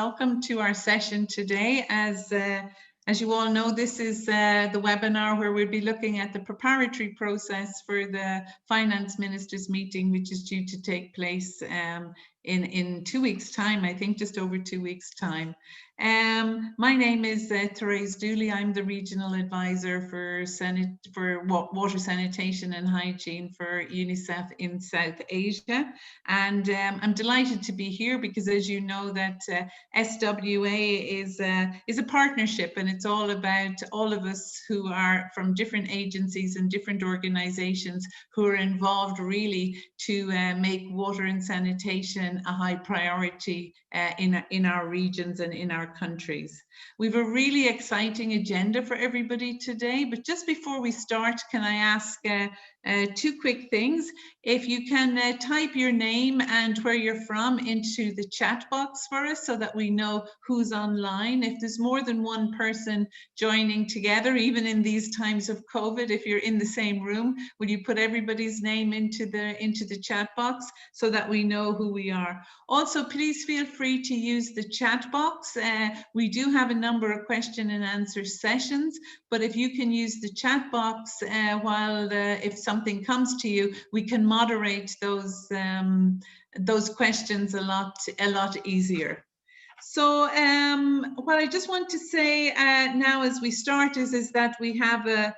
Welcome to our session today. As you all know, this is the webinar where we'll be looking at the preparatory process for the Finance Ministers meeting, which is due to take place in 2 weeks' time, I think just over 2 weeks' time. My name is Therese Dooley. I'm the Regional Advisor for Water Sanitation and Hygiene for UNICEF in South Asia. And I'm delighted to be here because, as you know, that SWA is a partnership, and it's all about all of us who are from different agencies and different organizations who are involved really to make water and sanitation a high priority in our regions and in our countries. We've a really exciting agenda for everybody today, but just before we start, can I ask two quick things? If you can type your name and where you're from into the chat box for us so that we know who's online. If there's more than one person joining together, even in these times of COVID, if you're in the same room, will you put everybody's name into the chat box so that we know who we are? Also, please feel free to use the chat box. We do have a number of question and answer sessions, but if you can use the chat box if something comes to you, we can moderate those questions a lot easier. So what I just want to say now as we start is that we have a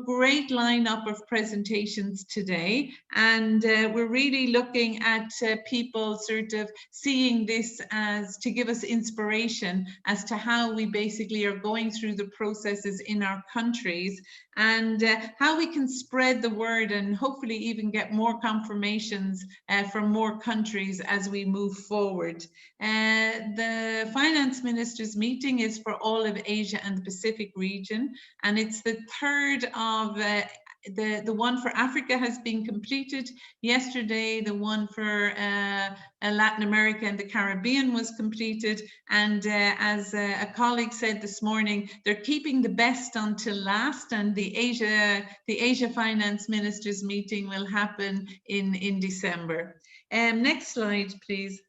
great lineup of presentations today, and we're really looking at people sort of seeing this as to give us inspiration as to how we basically are going through the processes in our countries, and how we can spread the word and hopefully even get more confirmations from more countries as we move forward. The Finance Ministers meeting is for all of Asia and the Pacific region, and it's the third of the one for Africa has been completed yesterday. The one for Latin America and the Caribbean was completed, and as a colleague said this morning, they're keeping the best until last, and the Asia Finance Ministers meeting will happen in December. Next slide, please.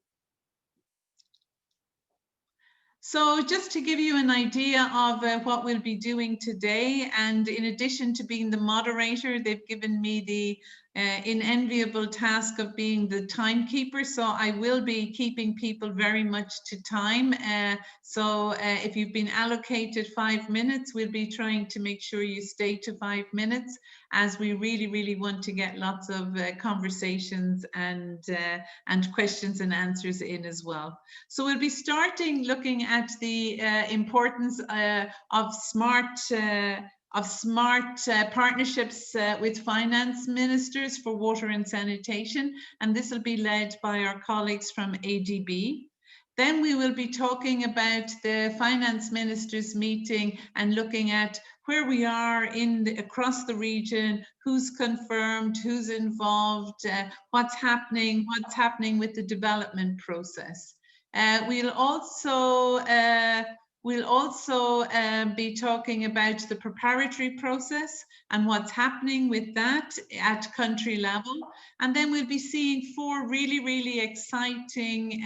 So just to give you an idea of what we'll be doing today, and in addition to being the moderator, they've given me the unenviable task of being the timekeeper. So I will be keeping people very much to time. So if you've been allocated 5 minutes, we'll be trying to make sure you stay to 5 minutes, as we really want to get lots of conversations and questions and answers in as well. So we'll be starting looking at the importance of smart partnerships with finance ministers for water and sanitation, and this will be led by our colleagues from ADB. Then we will be talking about the finance ministers meeting and looking at where we are across the region, who's confirmed, who's involved, what's happening with the development process. We'll also be talking about the preparatory process and what's happening with that at country level. And then we'll be seeing 4 really exciting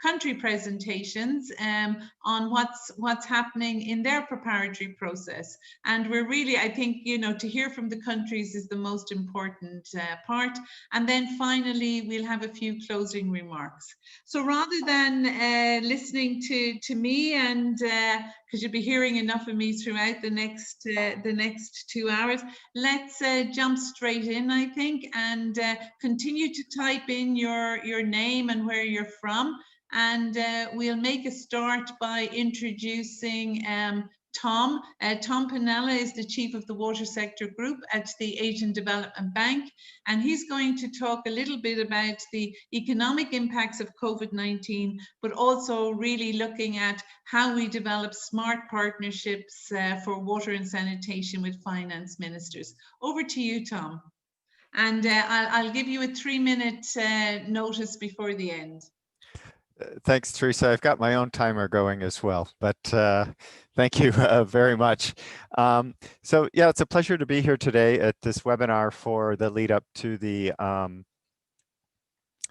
country presentations on what's happening in their preparatory process. And we're really, I think, to hear from the countries is the most important part. And then finally, we'll have a few closing remarks. So rather than listening to me, and because you'll be hearing enough of me throughout the next 2 hours, let's jump straight in, I think, and continue to type in your name and where you're from, and we'll make a start by introducing Tom. Tom Piniella is the Chief of the Water Sector Group at the Asian Development Bank, and he's going to talk a little bit about the economic impacts of COVID-19, but also really looking at how we develop smart partnerships for water and sanitation with finance ministers. Over to you, Tom. And I'll give you a 3-minute notice before the end. Thanks, Teresa. I've got my own timer going as well, but thank you very much. So yeah, it's a pleasure to be here today at this webinar for the lead up to the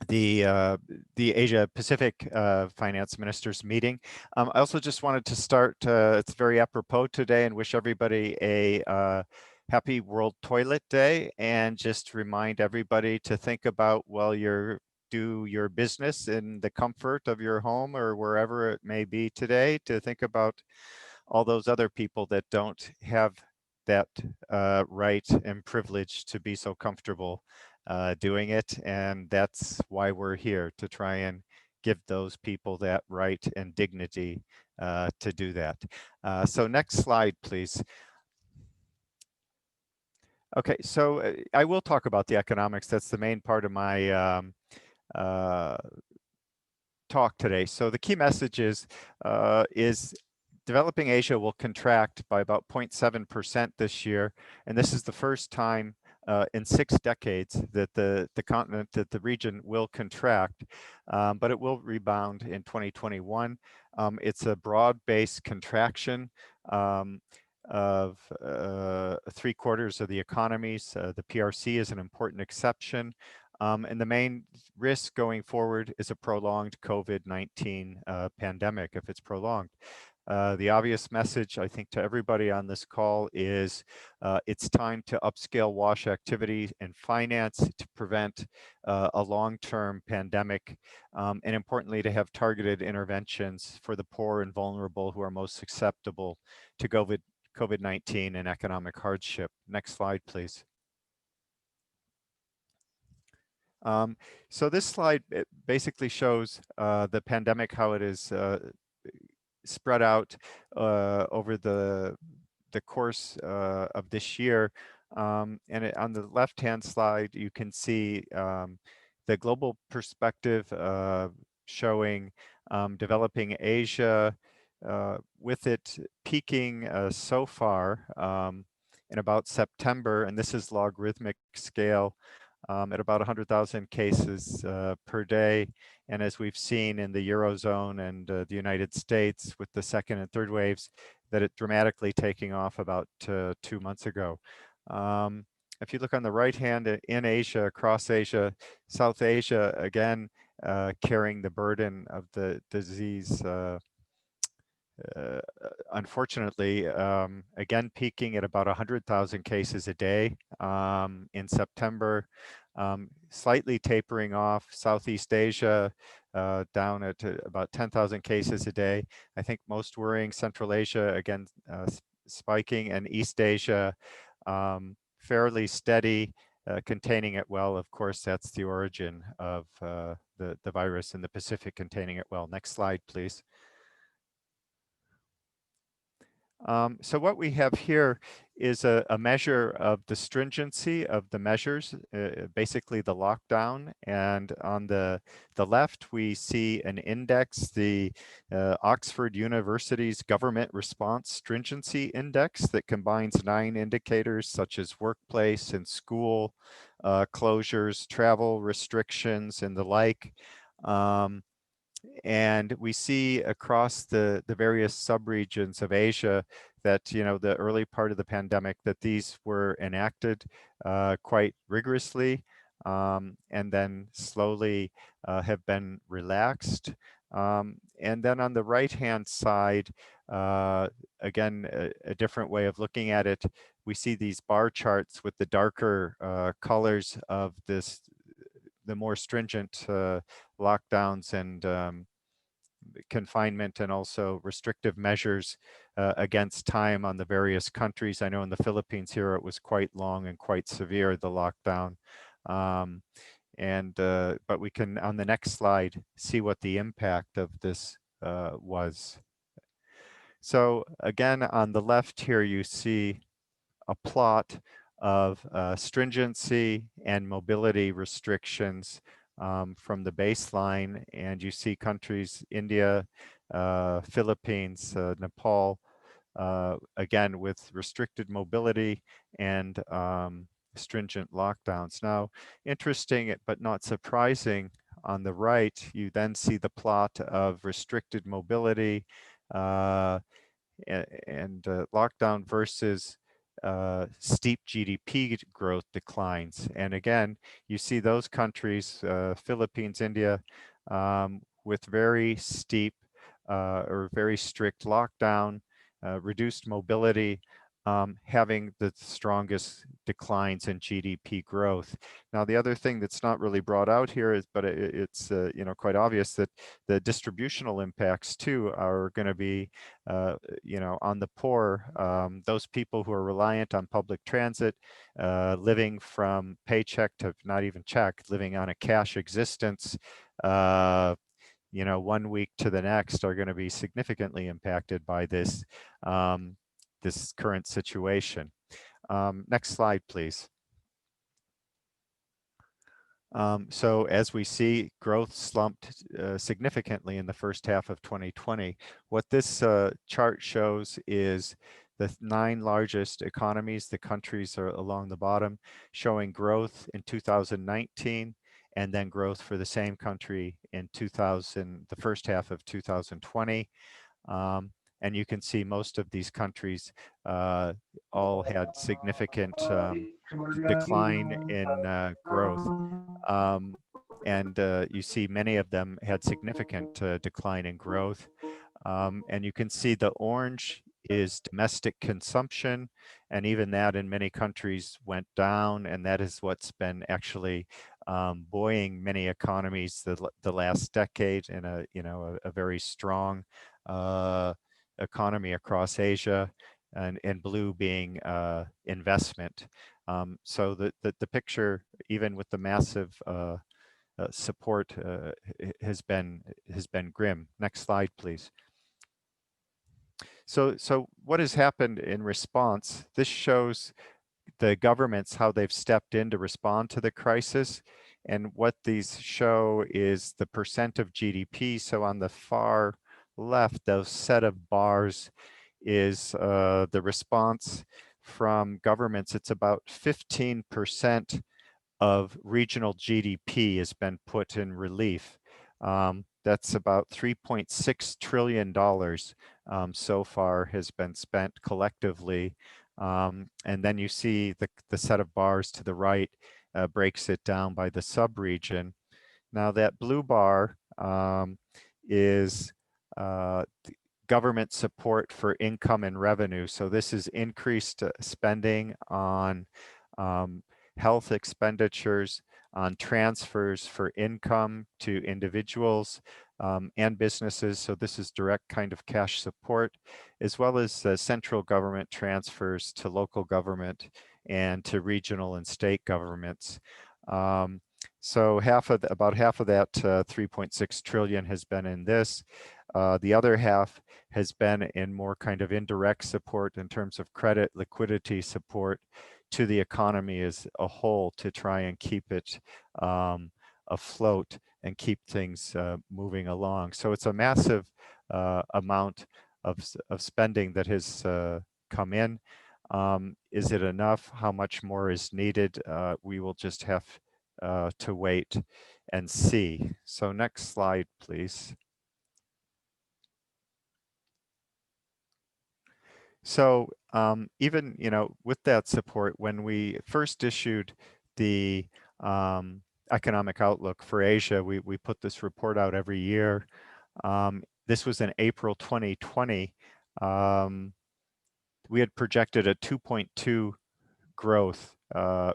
the Asia Pacific finance ministers meeting. I also just wanted to start, it's very apropos today, and wish everybody a happy World Toilet Day, and just remind everybody to think about, while you're do your business in the comfort of your home or wherever it may be today, to think about all those other people that don't have that right and privilege to be so comfortable doing it. And that's why we're here, to try and give those people that right and dignity to do that. So next slide, please. Okay, so I will talk about the economics. That's the main part of my talk today. So the key message is developing Asia will contract by about 0.7% this year, and this is the first time in 6 decades that the continent, that the region will contract, but it will rebound in 2021. It's a broad-based contraction of 3/4 of the economies. The PRC is an important exception. And the main risk going forward is a prolonged COVID-19 pandemic, if it's prolonged. The obvious message, I think, to everybody on this call is it's time to upscale WASH activity and finance to prevent a long-term pandemic, and importantly, to have targeted interventions for the poor and vulnerable who are most susceptible to COVID-19 and economic hardship. Next slide, please. So this slide basically shows the pandemic, how it is spread out over the course of this year. And on the left-hand slide, you can see the global perspective showing developing Asia, with it peaking so far in about September, and this is logarithmic scale, at about 100,000 cases per day. And as we've seen in the Eurozone and the United States with the second and third waves, that it dramatically taking off about 2 months ago. If you look on the right hand, in Asia, across Asia, South Asia, again, carrying the burden of the disease, unfortunately, again, peaking at about 100,000 cases a day in September, slightly tapering off. Southeast Asia down at about 10,000 cases a day. I think most worrying, Central Asia, again, spiking, and East Asia, fairly steady, containing it well. Of course, that's the origin of the virus in the Pacific, containing it well. Next slide, please. So what we have here is a measure of the stringency of the measures, basically the lockdown. And on the left, we see an index, the Oxford University's Government Response Stringency Index, that combines 9 indicators such as workplace and school closures, travel restrictions, and the like. And we see across the various subregions of Asia that, you know, the early part of the pandemic, that these were enacted quite rigorously, and then slowly have been relaxed. And then on the right-hand side, again, a different way of looking at it, we see these bar charts with the darker colors of this, the more stringent lockdowns and confinement, and also restrictive measures against time on the various countries. I know in the Philippines here, it was quite long and quite severe, the lockdown. But we can, on the next slide, see what the impact of this was. So again, on the left here, you see a plot of stringency and mobility restrictions from the baseline, and you see countries, India, Philippines, Nepal, again with restricted mobility and stringent lockdowns. Now, interesting but not surprising, on the right, you then see the plot of restricted mobility and lockdown versus steep GDP growth declines. And again, you see those countries, Philippines, India, with very steep or very strict lockdown, reduced mobility, having the strongest declines in GDP growth. Now, the other thing that's not really brought out here is, but it's you know, quite obvious that the distributional impacts too are going to be you know, on the poor, those people who are reliant on public transit, living from paycheck to not even check, living on a cash existence, you know, 1 week to the next are going to be significantly impacted by this, this current situation. Next slide, please. So as we see, growth slumped significantly in the first half of 2020. What this chart shows is the 9 largest economies, the countries are along the bottom, showing growth in 2019, and then growth for the same country in the first half of 2020. And you can see most of these countries all had significant decline in growth. And you see many of them had significant decline in growth. And you can see the orange is domestic consumption, and even that in many countries went down, and that is what's been actually buoying many economies the last decade in a, you know, a very strong economy across Asia, and blue being investment. So the picture, even with the massive support, has been grim. Next slide, please. So what has happened in response? This shows the governments, how they've stepped in to respond to the crisis. And what these show is the percent of GDP. So on the far left, those set of bars is the response from governments. It's about 15% of regional GDP has been put in relief. That's about $3.6 trillion so far has been spent collectively. And then you see the set of bars to the right breaks it down by the sub-region. Now that blue bar is government support for income and revenue. So this is increased spending on health expenditures, on transfers for income to individuals and businesses. So this is direct kind of cash support, as well as central government transfers to local government and to regional and state governments. So about half of that 3.6 trillion has been in this. The other half has been in more kind of indirect support in terms of credit, liquidity support to the economy as a whole to try and keep it afloat and keep things moving along. So it's a massive amount of spending that has come in. Is it enough? How much more is needed? We will just have to wait and see. So next slide, please. So even, you know, with that support, when we first issued the economic outlook for Asia, we put this report out every year. This was in April 2020. We had projected a 2.2 growth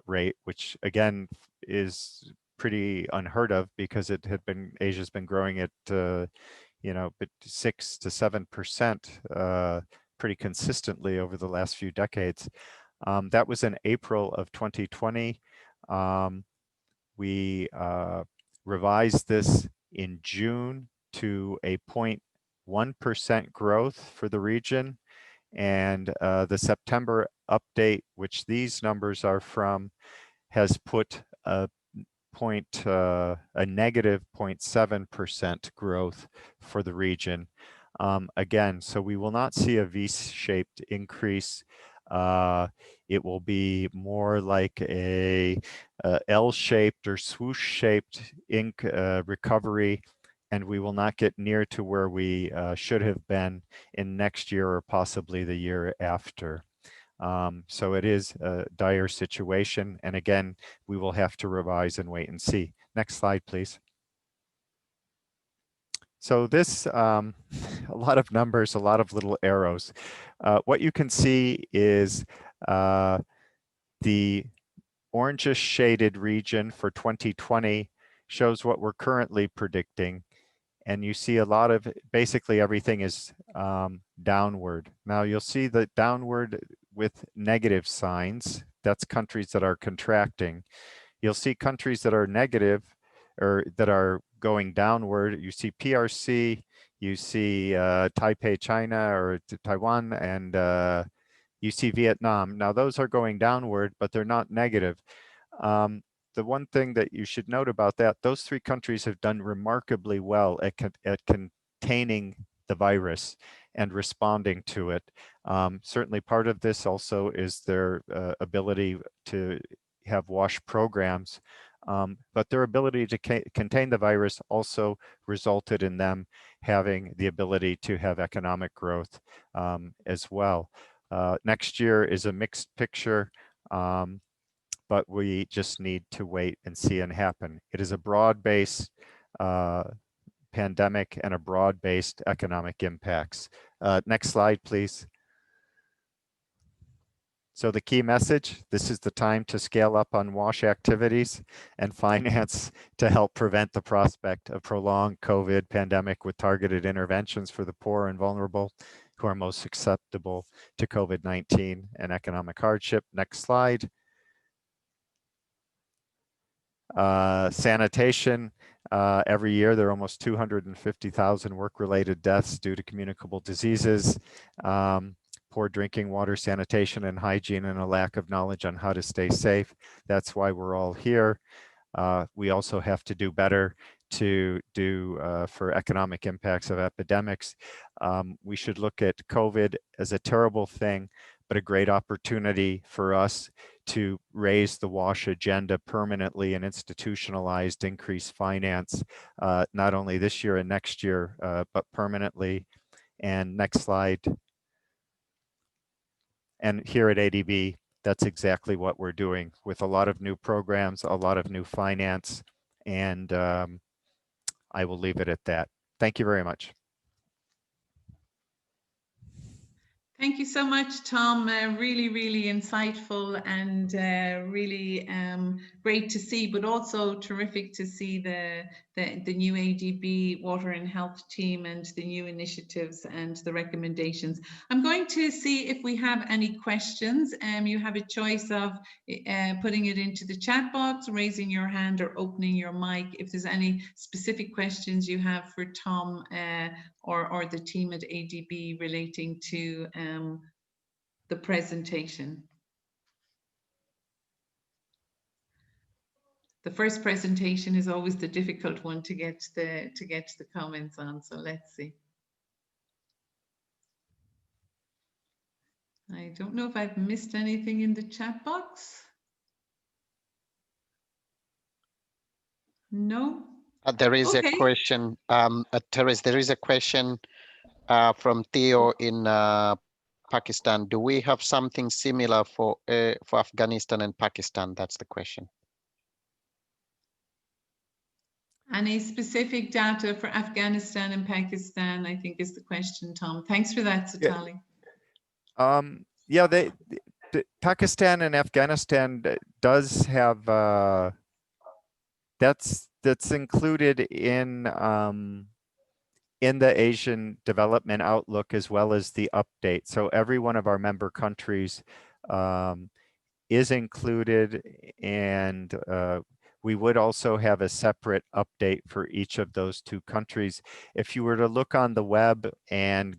rate, which again is pretty unheard of because Asia's been growing at you know, 6 to 7% pretty consistently over the last few decades. That was in April of 2020. We revised this in June to a 0.1% growth for the region. And the September update, which these numbers are from, has put a negative 0.7% growth for the region. Again, so we will not see a V-shaped increase. It will be more like a L-shaped or swoosh-shaped recovery, and we will not get near to where we should have been in next year or possibly the year after. So it is a dire situation. And again, we will have to revise and wait and see. Next slide, please. So this, a lot of numbers, a lot of little arrows. What you can see is the orangish shaded region for 2020 shows what we're currently predicting. And you see a lot of, basically everything is downward. Now you'll see the downward with negative signs. That's countries that are contracting. You'll see countries that are negative or that are going downward. You see PRC, you see Taipei, China, or Taiwan, and you see Vietnam. Now those are going downward, but they're not negative. The one thing that you should note about that, those three countries have done remarkably well at containing the virus and responding to it. Certainly part of this also is their ability to have WASH programs, but their ability to contain the virus also resulted in them having the ability to have economic growth as well. Next year is a mixed picture, but we just need to wait and see and happen. It is a broad-based pandemic and a broad-based economic impacts. Next slide, please. So the key message, this is the time to scale up on WASH activities and finance to help prevent the prospect of prolonged COVID pandemic with targeted interventions for the poor and vulnerable who are most susceptible to COVID-19 and economic hardship. Next slide. Sanitation, every year there are almost 250,000 work-related deaths due to communicable diseases. Poor drinking water, sanitation and hygiene, and a lack of knowledge on how to stay safe. That's why we're all here. We also have to do better to do for economic impacts of epidemics. We should look at COVID as a terrible thing, but a great opportunity for us to raise the WASH agenda permanently and institutionalized increased finance, not only this year and next year, but permanently. And next slide. And here at ADB, that's exactly what we're doing with a lot of new programs, a lot of new finance, and I will leave it at that. Thank you very much. Thank you so much, Tom. Really, really insightful and really great to see, but also terrific to see the new ADB Water and Health team and the new initiatives and the recommendations. I'm going to see if we have any questions. You have a choice of putting it into the chat box, raising your hand, or opening your mic if there's any specific questions you have for Tom or the team at ADB relating to the presentation. The first presentation is always the difficult one to get the comments on. So let's see. I don't know if I've missed anything in the chat box. No. There is Okay. a question, Therese. There is a question from Theo in Pakistan. Do we have something similar for Afghanistan and Pakistan? That's the question. Any specific data for Afghanistan and Pakistan, I think is the question, Tom. Thanks for that, Satali. Yeah, Pakistan and Afghanistan does have, that's included in the Asian Development Outlook as well as the update. So every one of our member countries is included, and we would also have a separate update for each of those two countries. If you were to look on the web and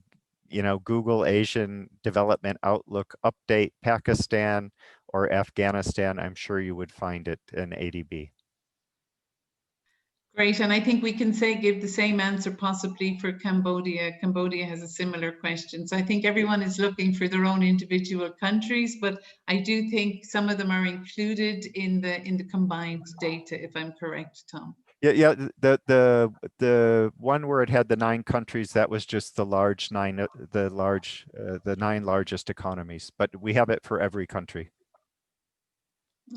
Google Asian Development Outlook update Pakistan or Afghanistan, I'm sure you would find it in ADB. Great, and I think we can give the same answer possibly for Cambodia. Cambodia has a similar question. So I think everyone is looking for their own individual countries, but I do think some of them are included in the combined data, if I'm correct, Tom. Yeah. The one where it had the 9 countries, that was just the large 9, the 9 largest economies. But we have it for every country.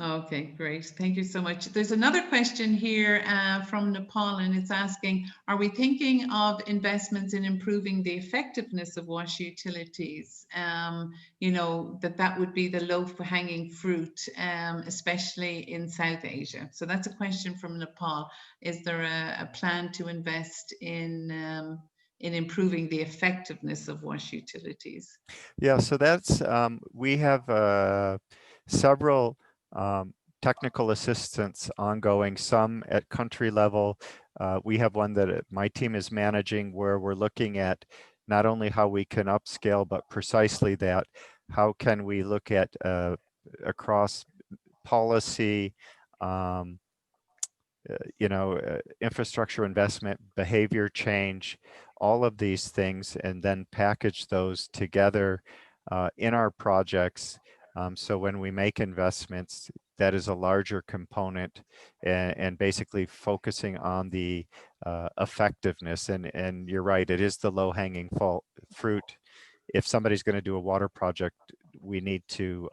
Okay, great. Thank you so much. There's another question here from Nepal, and it's asking, are we thinking of investments in improving the effectiveness of wash utilities? You know, that would be the low-hanging fruit, especially in South Asia. So that's a question from Nepal. Is there a plan to invest in improving the effectiveness of wash utilities? Yeah, so that's, we have several technical assistance ongoing, some at country level. We have one that my team is managing where we're looking at not only how we can upscale, but precisely that, how can we look at across policy, you know, infrastructure investment, behavior change, all of these things, and then package those together in our projects. So when we make investments, that is a larger component, and basically focusing on the effectiveness. And you're right, it is the low-hanging fruit. If somebody's going to do a water project, we need to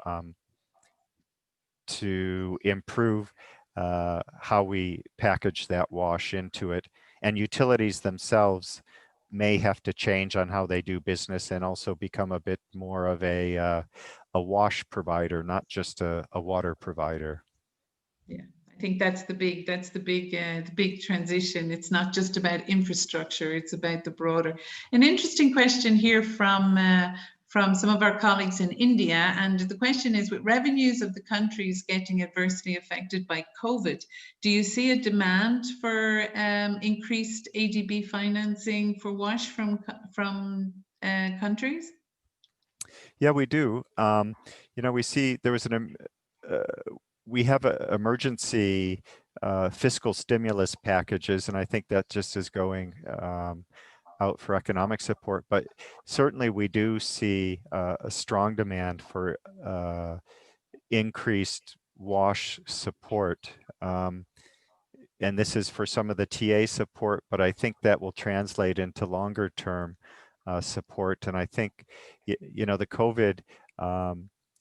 improve how we package that wash into it. And utilities themselves may have to change on how they do business and also become a bit more of a wash provider, not just a water provider. Yeah, I think that's the big transition. It's not just about infrastructure; it's about the broader. An interesting question here from some of our colleagues in India, and the question is: with revenues of the countries getting adversely affected by COVID, do you see a demand for increased ADB financing for WASH from countries? Yeah, we do. You know, we see there was we have emergency fiscal stimulus packages, and I think that just is going out for economic support. But certainly we do see a strong demand for increased WASH support. And this is for some of the TA support, but I think that will translate into longer term support. And I think, you know, the COVID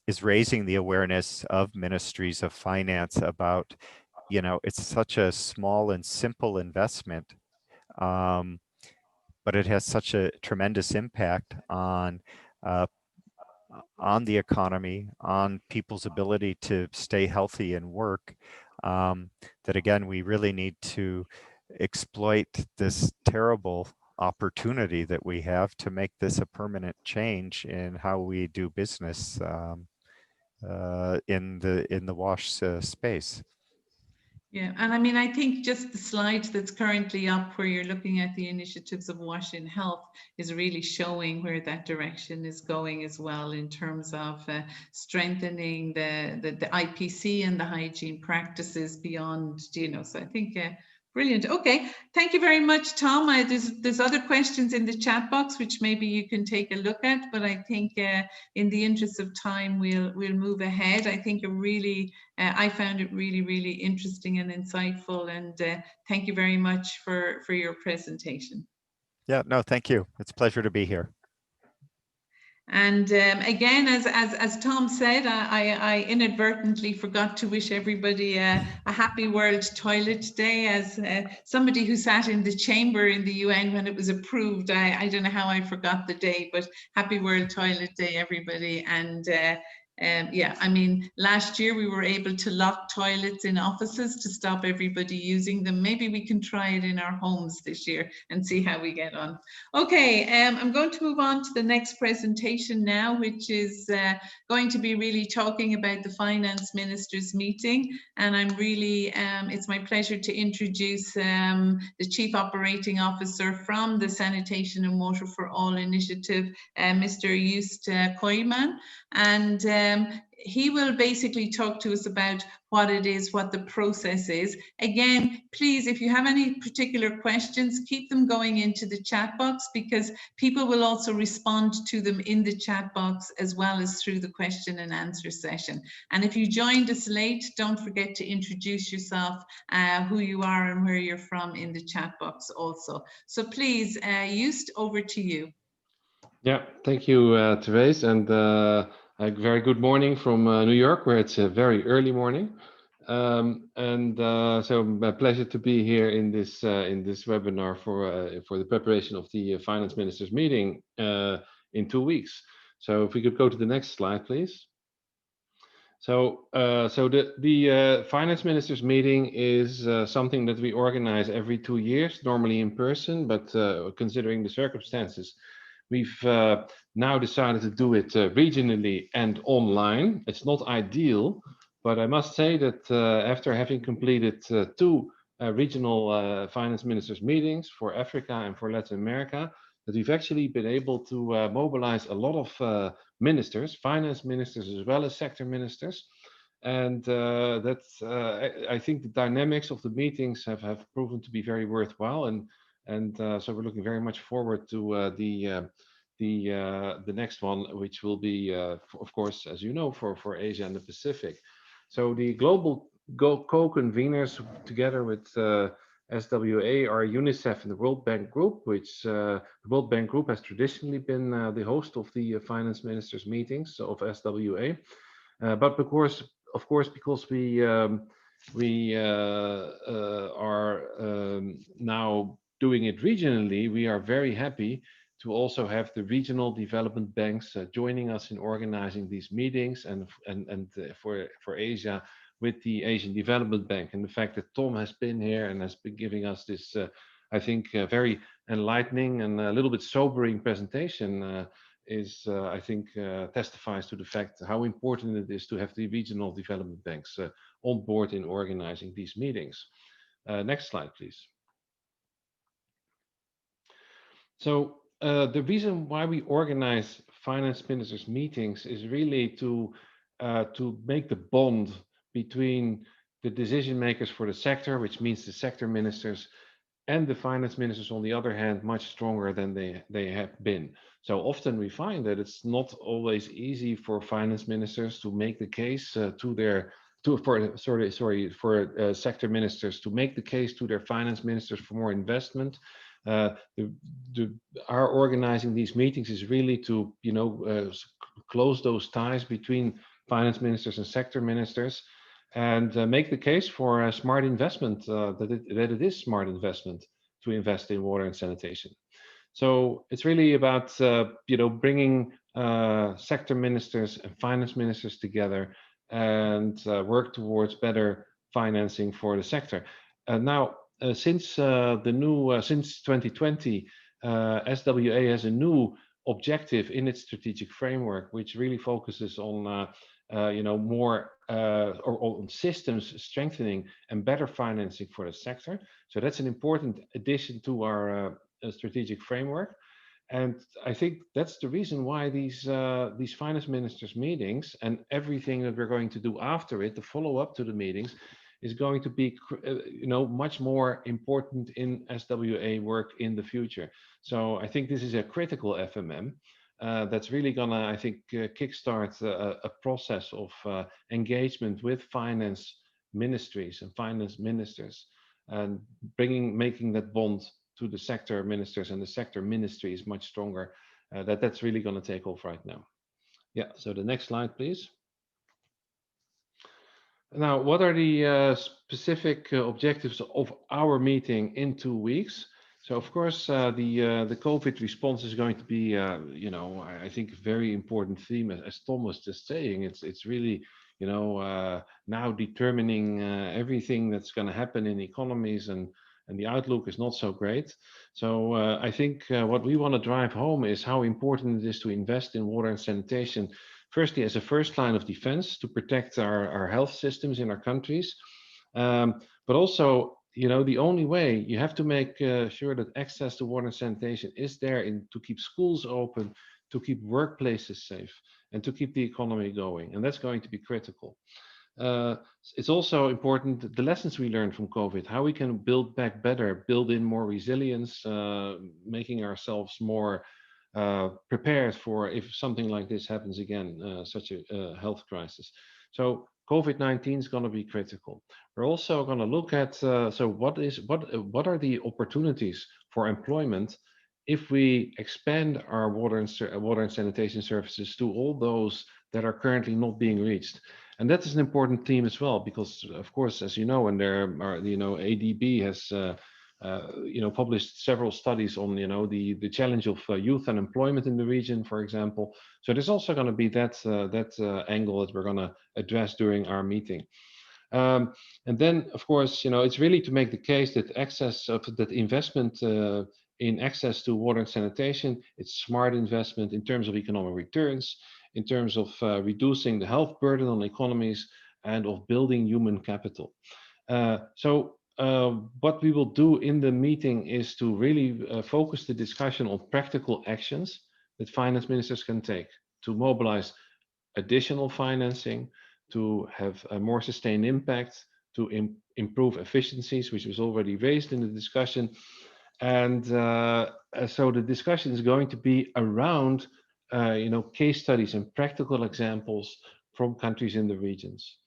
is raising the awareness of ministries of finance about, you know, it's such a small and simple investment, but it has such a tremendous impact on the economy, on people's ability to stay healthy and work, that again, we really need to exploit this terrible opportunity that we have to make this a permanent change in how we do business in the WASH space. Yeah, and I mean, I think just the slide that's currently up where you're looking at the initiatives of WASH in Health is really showing where that direction is going as well in terms of strengthening the IPC and the hygiene practices beyond, you know, so I think brilliant. Okay, thank you very much, Tom. There's other questions in the chat box which maybe you can take a look at, but I think in the interest of time, we'll move ahead. I think I found it really interesting and insightful, and thank you very much for your presentation. Yeah, no, thank you. It's a pleasure to be here. And again, as Tom said, I inadvertently forgot to wish everybody a happy World Toilet Day. As somebody who sat in the chamber in the UN when it was approved, I don't know how I forgot the day, but happy World Toilet Day, everybody. And yeah, I mean, last year we were able to lock toilets in offices to stop everybody using them. Maybe we can try it in our homes this year and see how we get on. Okay, I'm going to move on to the next presentation now, which is going to be really talking about the Finance Ministers meeting. And I'm really, it's my pleasure to introduce the Chief Operating Officer from the Sanitation and Water for All initiative, Mr. Joost Kooijman. And he will basically talk to us about what it is, what the process is. Again, please, if you have any particular questions, keep them going into the chat box, because people will also respond to them in the chat box as well as through the question and answer session. And if you joined us late, don't forget to introduce yourself, who you are and where you're from in the chat box also. So please, Joost, over to you. Yeah, thank you, Therese, and a very good morning from New York, where it's a very early morning. So a pleasure to be here in this webinar for the preparation of the finance ministers meeting in 2 weeks. So if we could go to the next slide, please. So the finance ministers meeting is something that we organize every 2 years, normally in person, but considering the circumstances, we've now decided to do it regionally and online. It's not ideal, but I must say that after having completed 2 regional finance ministers meetings for Africa and for Latin America, that we've actually been able to mobilize a lot of ministers, finance ministers, as well as sector ministers. And I think the dynamics of the meetings have proven to be very worthwhile. And so we're looking very much forward to the next one, which will be, of course, as you know, for Asia and the Pacific. So the global co-conveners, together with SWA, are UNICEF and the World Bank Group, which the World Bank Group has traditionally been the host of the finance ministers meetings of SWA. But of course, because we are now doing it regionally, we are very happy to also have the regional development banks joining us in organizing these meetings, and for Asia with the Asian Development Bank. And the fact that Tom has been here and has been giving us this, I think, very enlightening and a little bit sobering presentation is, I think, testifies to the fact how important it is to have the regional development banks on board in organizing these meetings. Next slide, please. So the reason why we organize finance ministers meetings is really to make the bond between the decision makers for the sector, which means the sector ministers, and the finance ministers, on the other hand, much stronger than they have been. So often we find that it's not always easy for finance ministers to make the case for sector ministers to make the case to their finance ministers for more investment. Our organizing these meetings is really to close those ties between finance ministers and sector ministers, and make the case for a smart investment, that it is smart investment to invest in water and sanitation. So it's really about bringing sector ministers and finance ministers together and work towards better financing for the sector. Now, since 2020, SWA has a new objective in its strategic framework, which really focuses on more on systems strengthening and better financing for the sector. So that's an important addition to our strategic framework. And I think that's the reason why these finance ministers meetings and everything that we're going to do after it, the follow up to the meetings, is going to be much more important in SWA work in the future. So I think this is a critical FMM that's really gonna, I think, kickstart a process of engagement with finance ministries and finance ministers, and making that bond to the sector ministers and the sector ministries much stronger. That's really going to take off right now. Yeah, so the next slide, please. Now, what are the specific objectives of our meeting in 2 weeks? So, of course, the COVID response is going to be, I think, a very important theme. As Tom was just saying, it's really, now determining everything that's going to happen in economies, and the outlook is not so great. So I think what we want to drive home is how important it is to invest in water and sanitation, firstly as a first line of defense to protect our health systems in our countries, but also the only way you have to make sure that access to water and sanitation is there to keep schools open, to keep workplaces safe, and to keep the economy going. And that's going to be critical. It's also important, the lessons we learned from COVID, how we can build back better, build in more resilience, making ourselves more prepared for if something like this happens again, such a health crisis. So COVID-19 is going to be critical. We're also going to look at what are the opportunities for employment if we expand our water and sanitation services to all those that are currently not being reached. And that is an important theme as well, because of course, as you know, and there are, ADB has published several studies on the challenge of youth unemployment in the region, for example. So there's also going to be that angle that we're going to address during our meeting. And then, of course, it's really to make the case that that investment in access to water and sanitation, it's smart investment in terms of economic returns, in terms of reducing the health burden on economies, and of building human capital. What we will do in the meeting is to really focus the discussion on practical actions that finance ministers can take to mobilize additional financing, to have a more sustained impact, to improve efficiencies, which was already raised in the discussion. And so the discussion is going to be around case studies and practical examples from countries in the regions.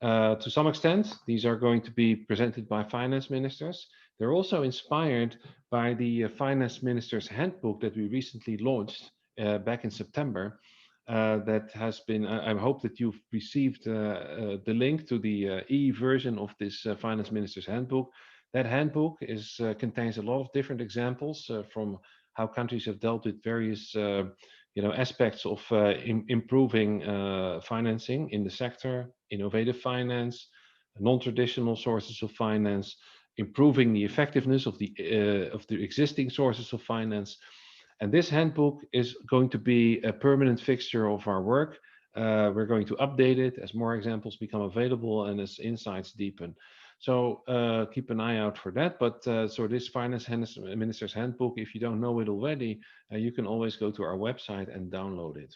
To some extent, these are going to be presented by finance ministers. They're also inspired by the finance ministers handbook that we recently launched back in September. That has been, I hope that you've received the link to the e-version of this finance ministers handbook. That handbook contains a lot of different examples from how countries have dealt with various aspects of improving financing in the sector, innovative finance, non-traditional sources of finance, improving the effectiveness of the existing sources of finance. And this handbook is going to be a permanent fixture of our work. We're going to update it as more examples become available and as insights deepen. So keep an eye out for that. But so this Finance Minister's Handbook, if you don't know it already, you can always go to our website and download it.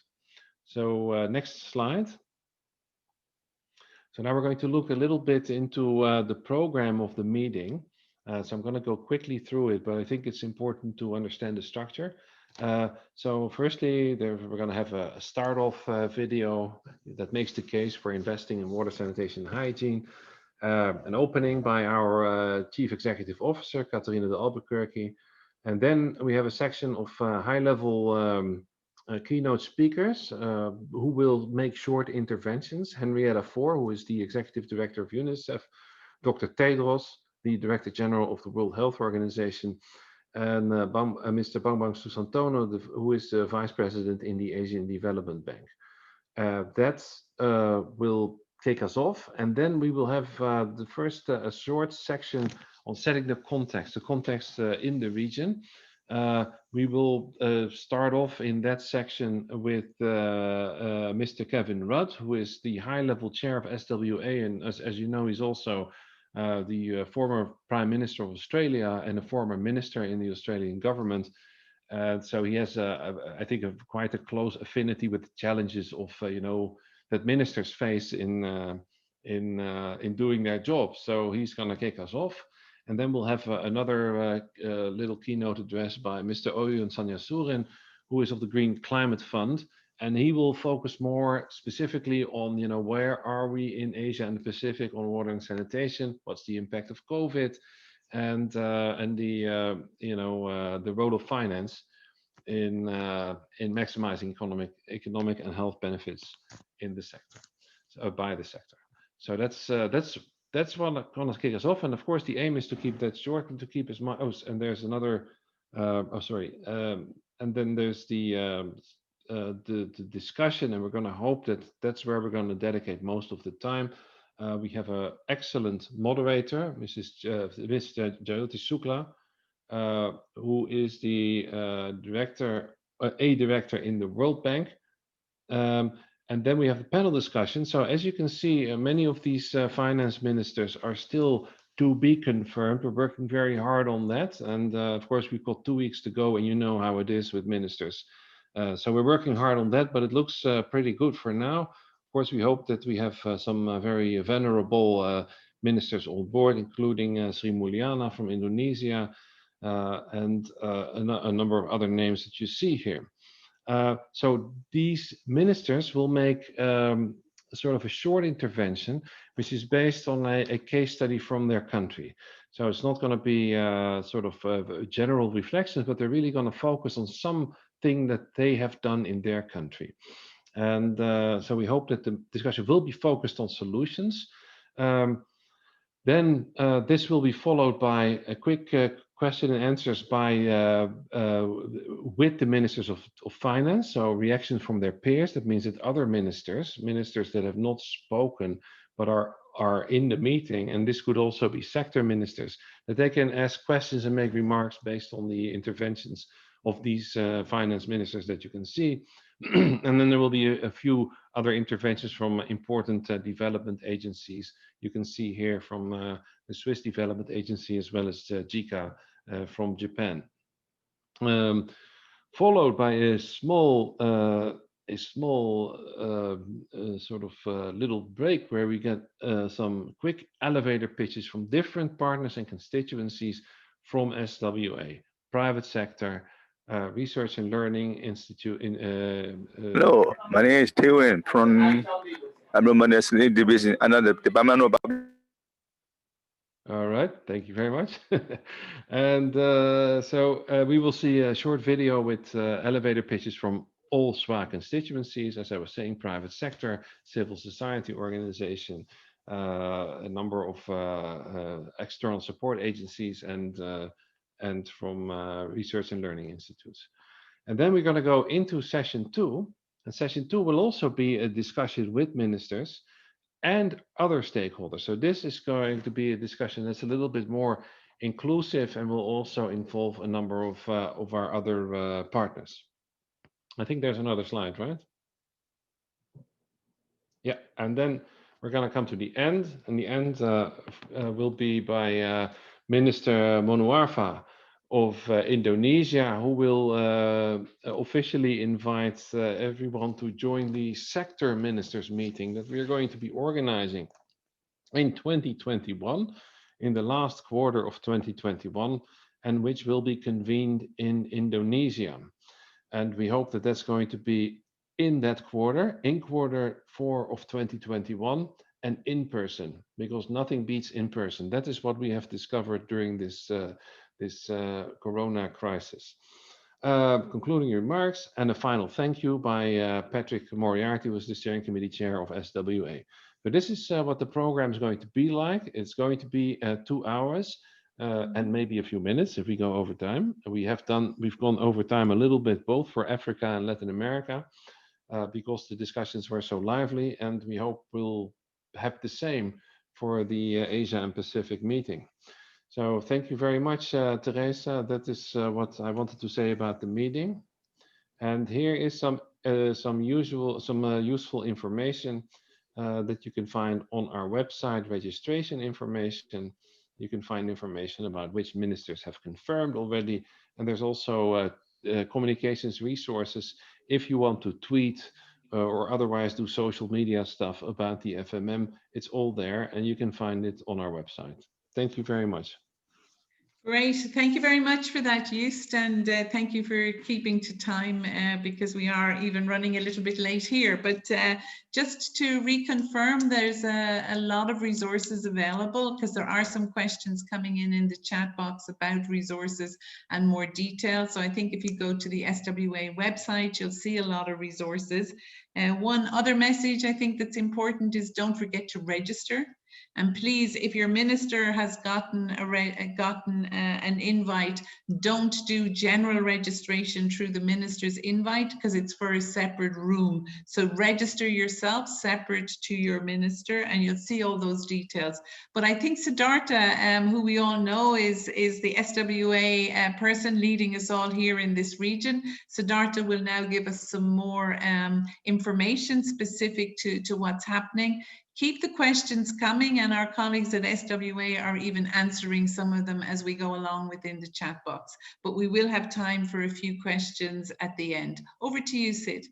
So next slide. So now we're going to look a little bit into the program of the meeting. So I'm going to go quickly through it, but I think it's important to understand the structure. So firstly, we're going to have a start-off video that makes the case for investing in water, sanitation, and hygiene. An opening by our Chief Executive Officer, Catharina de Albuquerque. And then we have a section of high-level keynote speakers who will make short interventions. Henrietta Fore, who is the Executive Director of UNICEF, Dr. Tedros, the Director General of the World Health Organization, and Mr. Bambang Susantono, who is the Vice President in the Asian Development Bank. That will take us off, and then we will have the first a short section on setting the context in the region. We will start off in that section with Mr. Kevin Rudd, who is the high-level chair of SWA, and as you know, he's also the former Prime Minister of Australia and a former minister in the Australian government. So he has, I think, quite a close affinity with the challenges of, that ministers face in doing their job. So he's going to kick us off. And then we'll have another little keynote address by Mr. Oyun Sanyasurin, who is of the Green Climate Fund. And he will focus more specifically on, where are we in Asia and the Pacific on water and sanitation? What's the impact of COVID? And the role of finance in maximizing economic and health benefits in the sector, by the sector. So that's what going to kick us off. And of course, the aim is to keep that short and to keep as much. Oh, and there's another. And then there's the discussion, and we're going to hope that that's where we're going to dedicate most of the time. We have an excellent moderator, Ms. Jayoti Shukla, who is the director in the World Bank. And then we have a panel discussion. So as you can see, many of these finance ministers are still to be confirmed. We're working very hard on that. And of course, we've got 2 weeks to go, and you know how it is with ministers. So we're working hard on that, but it looks pretty good for now. Of course, we hope that we have some very venerable ministers on board, including Sri Mulyana from Indonesia, and a number of other names that you see here. So these ministers will make sort of a short intervention, which is based on a case study from their country. So it's not going to be sort of general reflections, but they're really going to focus on something that they have done in their country. And so we hope that the discussion will be focused on solutions. Then this will be followed by a quick question and answers by with the ministers of finance, so reaction from their peers. That means that other ministers that have not spoken but are in the meeting, and this could also be sector ministers, that they can ask questions and make remarks based on the interventions of these finance ministers that you can see. And then there will be a few other interventions from important development agencies. You can see here from the Swiss Development Agency, as well as JICA from Japan. Followed by a small sort of little break where we get some quick elevator pitches from different partners and constituencies from SWA, private sector, Research and Learning Institute. Hello, my name is Tewen from Administrative Division, another Department of. All right, thank you very much. And so we will see a short video with elevator pitches from all SWA constituencies, as I was saying, private sector, civil society organization, a number of external support agencies, and from research and learning institutes. And then we're going to go into session 2. And session 2 will also be a discussion with ministers and other stakeholders. So this is going to be a discussion that's a little bit more inclusive and will also involve a number of our other partners. I think there's another slide, right? Yeah, and then we're going to come to the end, and the end will be by Minister Monuarfa of Indonesia, who will officially invite everyone to join the sector ministers meeting that we are going to be organizing in 2021, in the last quarter of 2021, and which will be convened in Indonesia. And we hope that that's going to be in that quarter, in quarter 4 of 2021, and in person, because nothing beats in person. That is what we have discovered during this corona crisis. Concluding remarks and a final thank you by Patrick Moriarty, who is the steering committee chair of SWA. So this is what the program is going to be like. It's going to be 2 hours and maybe a few minutes if we go over time. We've gone over time a little bit, both for Africa and Latin America, because the discussions were so lively, and we hope we'll have the same for the Asia and Pacific meeting. So thank you very much, Teresa. That is what I wanted to say about the meeting. And here is some useful information that you can find on our website, registration information. You can find information about which ministers have confirmed already. And there's also communications resources if you want to tweet or otherwise do social media stuff about the FMM. It's all there, and you can find it on our website. Thank you very much. Great. Thank you very much for that, Joost, and thank you for keeping to time because we are even running a little bit late here. But just to reconfirm, there's a lot of resources available, because there are some questions coming in the chat box about resources and more detail. So I think if you go to the SWA website, you'll see a lot of resources. One other message I think that's important is don't forget to register. And please, if your minister has gotten an invite, don't do general registration through the minister's invite, because it's for a separate room. So register yourself separate to your minister, and you'll see all those details. But I think Siddhartha, who we all know is the SWA person leading us all here in this region, Siddhartha will now give us some more information specific to what's happening. Keep the questions coming, and our colleagues at SWA are even answering some of them as we go along within the chat box. But we will have time for a few questions at the end. Over to you, Sid.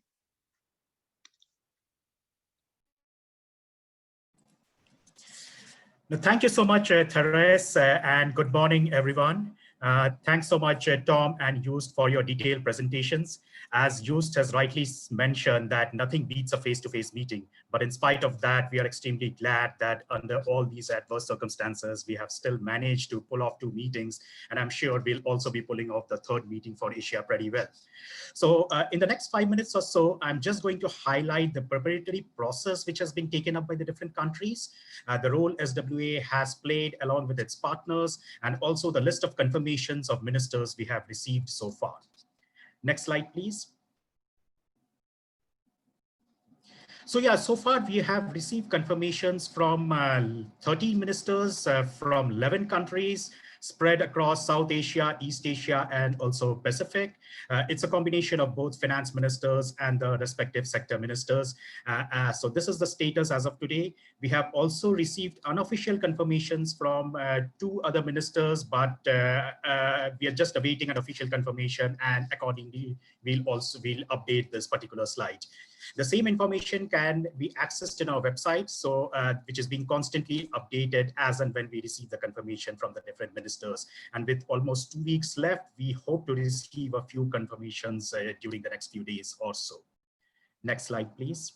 Thank you so much, Therese, and good morning, everyone. Thanks so much, Tom and Joost, for your detailed presentations. As Joost has rightly mentioned, that nothing beats a face-to-face meeting. But in spite of that, we are extremely glad that under all these adverse circumstances, we have still managed to pull off 2 meetings. And I'm sure we'll also be pulling off the 3rd meeting for Asia pretty well. So in the next 5 minutes or so, I'm just going to highlight the preparatory process which has been taken up by the different countries, the role SWA has played along with its partners, and also the list of confirmations of ministers we have received so far. Next slide, please. So yeah, so far we have received confirmations from 13 ministers from 11 countries spread across South Asia, East Asia, and also Pacific. It's a combination of both finance ministers and the respective sector ministers. So this is the status as of today. We have also received unofficial confirmations from 2 other ministers, but we are just awaiting an official confirmation, and accordingly, we'll update this particular slide. The same information can be accessed in our website, so which is being constantly updated as and when we receive the confirmation from the different ministers. And with almost 2 weeks left, we hope to receive a few confirmations during the next few days or so. Next slide, please.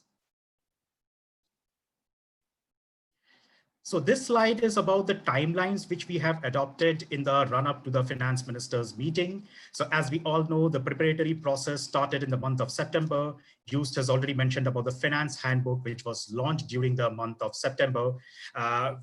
So this slide is about the timelines which we have adopted in the run-up to the finance ministers meeting. So as we all know, the preparatory process started in the month of September. Joost has already mentioned about the finance handbook, which was launched during the month of September.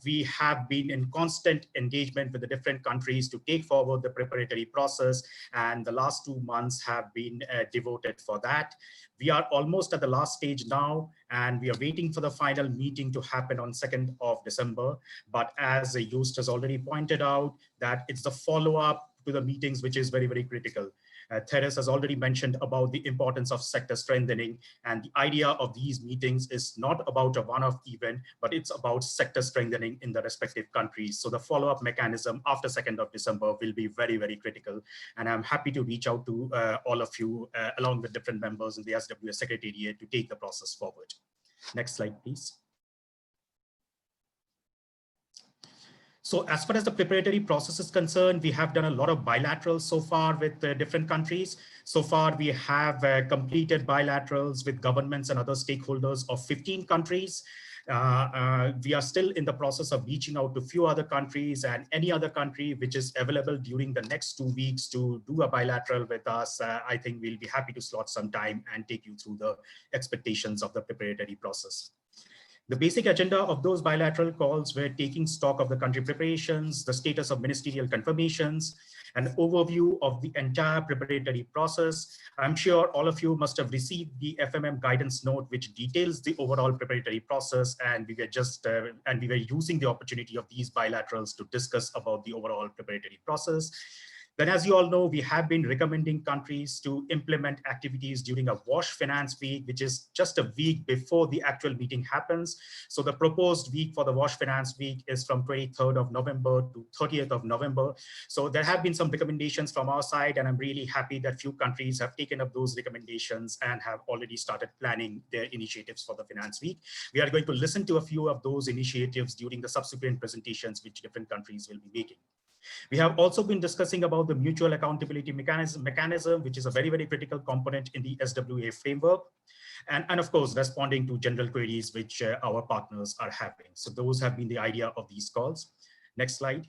We have been in constant engagement with the different countries to take forward the preparatory process, and the last 2 months have been devoted for that. We are almost at the last stage now, and we are waiting for the final meeting to happen on 2nd of December. But as Joost has already pointed out, that it's the follow-up to the meetings which is very, very critical. Therese has already mentioned about the importance of sector strengthening, and the idea of these meetings is not about a one-off event, but it's about sector strengthening in the respective countries. So the follow-up mechanism after 2nd of December will be very, very critical. And I'm happy to reach out to all of you along with different members in the SWA Secretariat to take the process forward. Next slide, please. So as far as the preparatory process is concerned, we have done a lot of bilaterals so far with different countries. So far, we have completed bilaterals with governments and other stakeholders of 15 countries. We are still in the process of reaching out to a few other countries, and any other country which is available during the next 2 weeks to do a bilateral with us. I think we'll be happy to slot some time and take you through the expectations of the preparatory process. The basic agenda of those bilateral calls were taking stock of the country preparations, the status of ministerial confirmations, an overview of the entire preparatory process. I'm sure all of you must have received the FMM guidance note, which details the overall preparatory process, and we were using the opportunity of these bilaterals to discuss about the overall preparatory process. Then, as you all know, we have been recommending countries to implement activities during a WASH Finance Week, which is just a week before the actual meeting happens. So the proposed week for the WASH Finance Week is from 23rd of November to 30th of November. So there have been some recommendations from our side, and I'm really happy that few countries have taken up those recommendations and have already started planning their initiatives for the Finance Week. We are going to listen to a few of those initiatives during the subsequent presentations which different countries will be making. We have also been discussing about the mutual accountability mechanism, which is a very, very critical component in the SWA framework. And of course, responding to general queries which our partners are having. So those have been the idea of these calls. Next slide.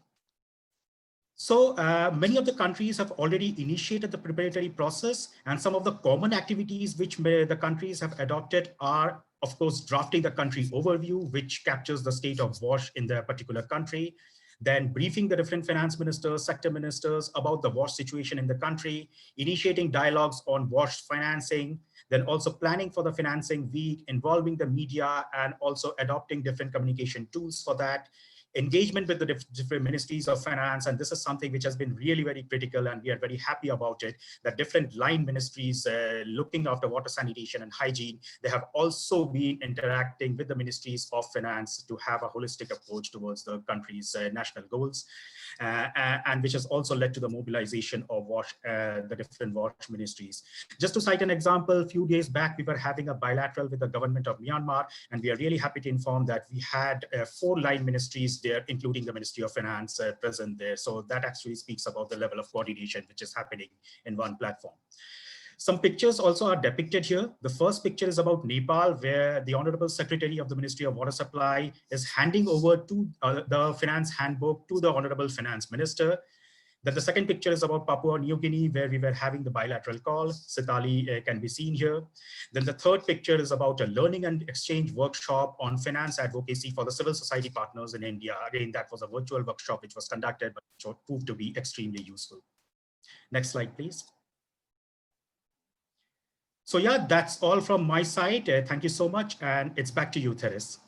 So many of the countries have already initiated the preparatory process, and some of the common activities which the countries have adopted are, of course, drafting the country overview, which captures the state of WASH in their particular country. Then briefing the different finance ministers, sector ministers about the WASH situation in the country, initiating dialogues on WASH financing, then also planning for the financing week, involving the media, and also adopting different communication tools for that, engagement with the different ministries of finance. And this is something which has been really very critical, and we are very happy about it, that different line ministries looking after water, sanitation and hygiene, they have also been interacting with the ministries of finance to have a holistic approach towards the country's national goals, and which has also led to the mobilization of the different WASH ministries. Just to cite an example, a few days back, we were having a bilateral with the government of Myanmar, and we are really happy to inform that we had 4 line ministries there, including the Ministry of Finance present there. So that actually speaks about the level of coordination which is happening in one platform. Some pictures also are depicted here. The first picture is about Nepal, where the Honorable Secretary of the Ministry of Water Supply is handing over to the finance handbook to the Honorable Finance Minister. Then the second picture is about Papua New Guinea, where we were having the bilateral call. Sitali can be seen here. Then the third picture is about a learning and exchange workshop on finance advocacy for the civil society partners in India. Again, that was a virtual workshop which was conducted, but which proved to be extremely useful. Next slide, please. So yeah, that's all from my side. Thank you so much. And it's back to you, Therese.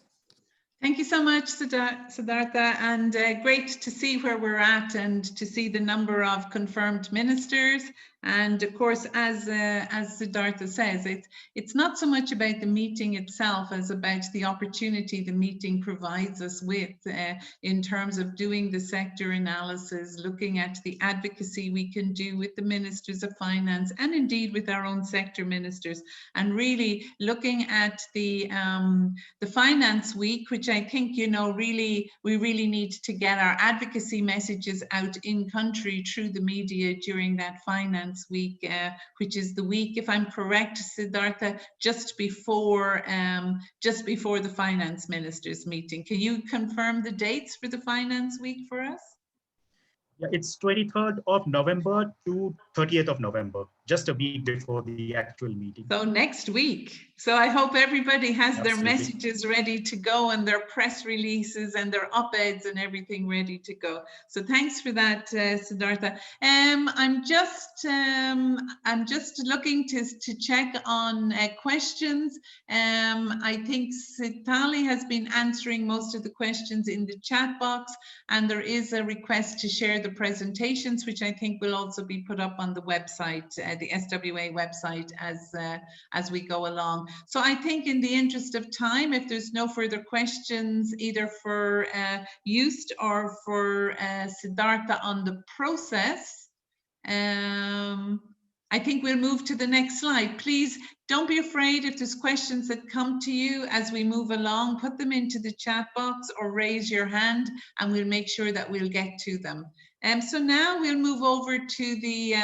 Thank you so much, Siddhartha, and great to see where we're at and to see the number of confirmed ministers. And of course, as Siddhartha says, it's not so much about the meeting itself as about the opportunity the meeting provides us with in terms of doing the sector analysis, looking at the advocacy we can do with the ministers of finance and indeed with our own sector ministers, and really looking at the finance week, which I think, you know, we really need to get our advocacy messages out in country through the media during that finance week, which is the week, if I'm correct, Siddhartha, just before the finance ministers meeting. Can you confirm the dates for the finance week for us? Yeah, it's 23rd of November to 30th of November, just a week before the actual meeting. So next week. So I hope everybody has Absolutely. their messages ready to go and their press releases and their op-eds and everything ready to go. So thanks for that, Siddhartha. I'm just looking to check on questions. I think Sitali has been answering most of the questions in the chat box, and there is a request to share the presentations, which I think will also be put up on the website, the SWA website, as we go along. So I think in the interest of time, if there's no further questions, either for Joost or for Siddhartha on the process, I think we'll move to the next slide. Please don't be afraid if there's questions that come to you as we move along, put them into the chat box or raise your hand and we'll make sure that we'll get to them. So now we'll move over to the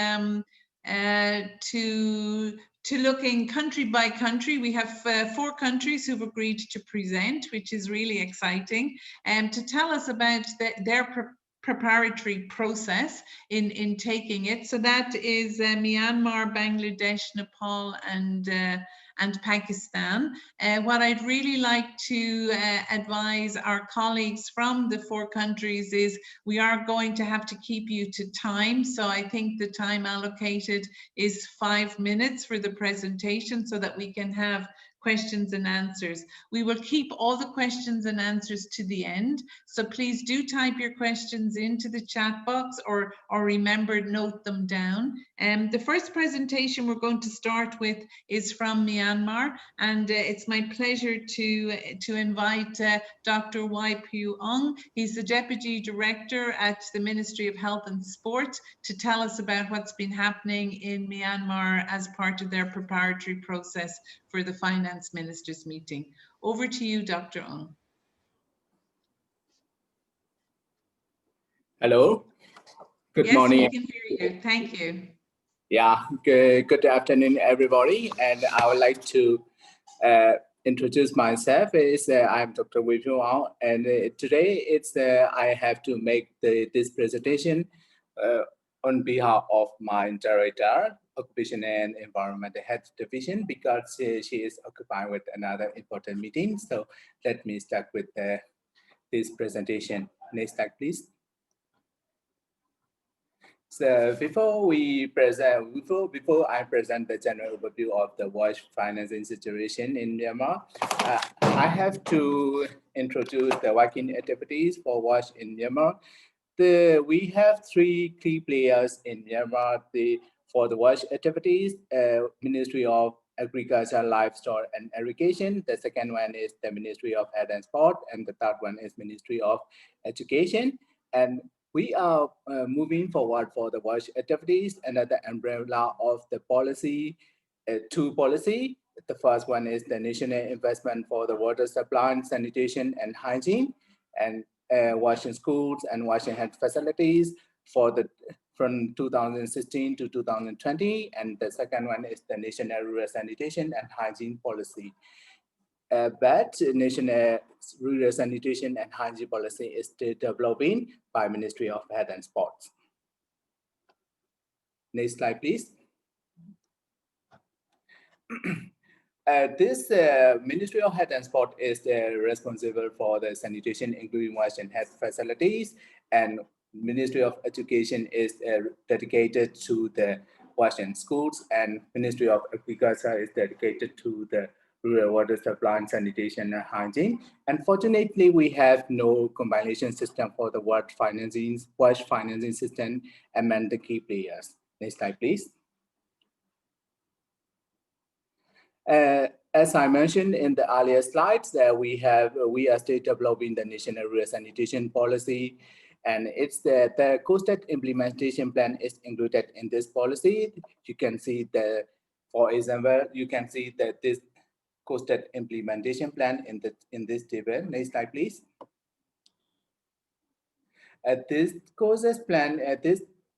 to looking country by country. We have 4 countries who've agreed to present, which is really exciting, and to tell us about their preparatory process in taking it. So that is Myanmar, Bangladesh, Nepal, and Pakistan. What I'd really like to advise our colleagues from the 4 countries is we are going to have to keep you to time. So I think the time allocated is 5 minutes for the presentation so that we can have questions and answers. We will keep all the questions and answers to the end. So please do type your questions into the chat box or remember, note them down. The first presentation we're going to start with is from Myanmar, and it's my pleasure to invite Dr. Wai Pyu Ong. He's the Deputy Director at the Ministry of Health and Sport, to tell us about what's been happening in Myanmar as part of their preparatory process for the Finance Ministers meeting. Over to you, Dr. Ong. Hello. Good morning. Yes, we can hear you. Thank you. Yeah, good afternoon, everybody. And I would like to introduce myself. I'm Dr. Wai Pyu Ong, and today I have to make this presentation on behalf of my director, Occupation and Environmental Health Division, because she is occupied with another important meeting. So let me start with this presentation. Next slide, please. So before I present the general overview of the wash financing situation in Myanmar, I have to introduce the working activities for wash in Myanmar. We have three key players in Myanmar for the wash activities: Ministry of Agriculture, Livestock and Irrigation. The second one is the Ministry of Health and Sport, and the third one is Ministry of Education. And we are moving forward for the wash activities under the umbrella of the policy, two policy. The first one is the national investment for the water supply, sanitation and hygiene, and washing schools and washing health facilities from 2016 to 2020. And the second one is the national rural sanitation and hygiene policy. But national rural sanitation and hygiene policy is still developing by Ministry of Health and Sports. Next slide, please. This Ministry of Health and Sport is responsible for the sanitation, including wash and health facilities, and Ministry of Education is dedicated to the washing schools, and Ministry of Agriculture is dedicated to the rural water supply and sanitation and hygiene. Unfortunately, we have no combination system for the wash financing system among the key players. Next slide, please. As I mentioned in the earlier slides, we are still developing the national rural sanitation policy, and it's the co-state implementation plan is included in this policy. You can see for example, you can see that this co-state implementation plan in this table. Next slide, please. This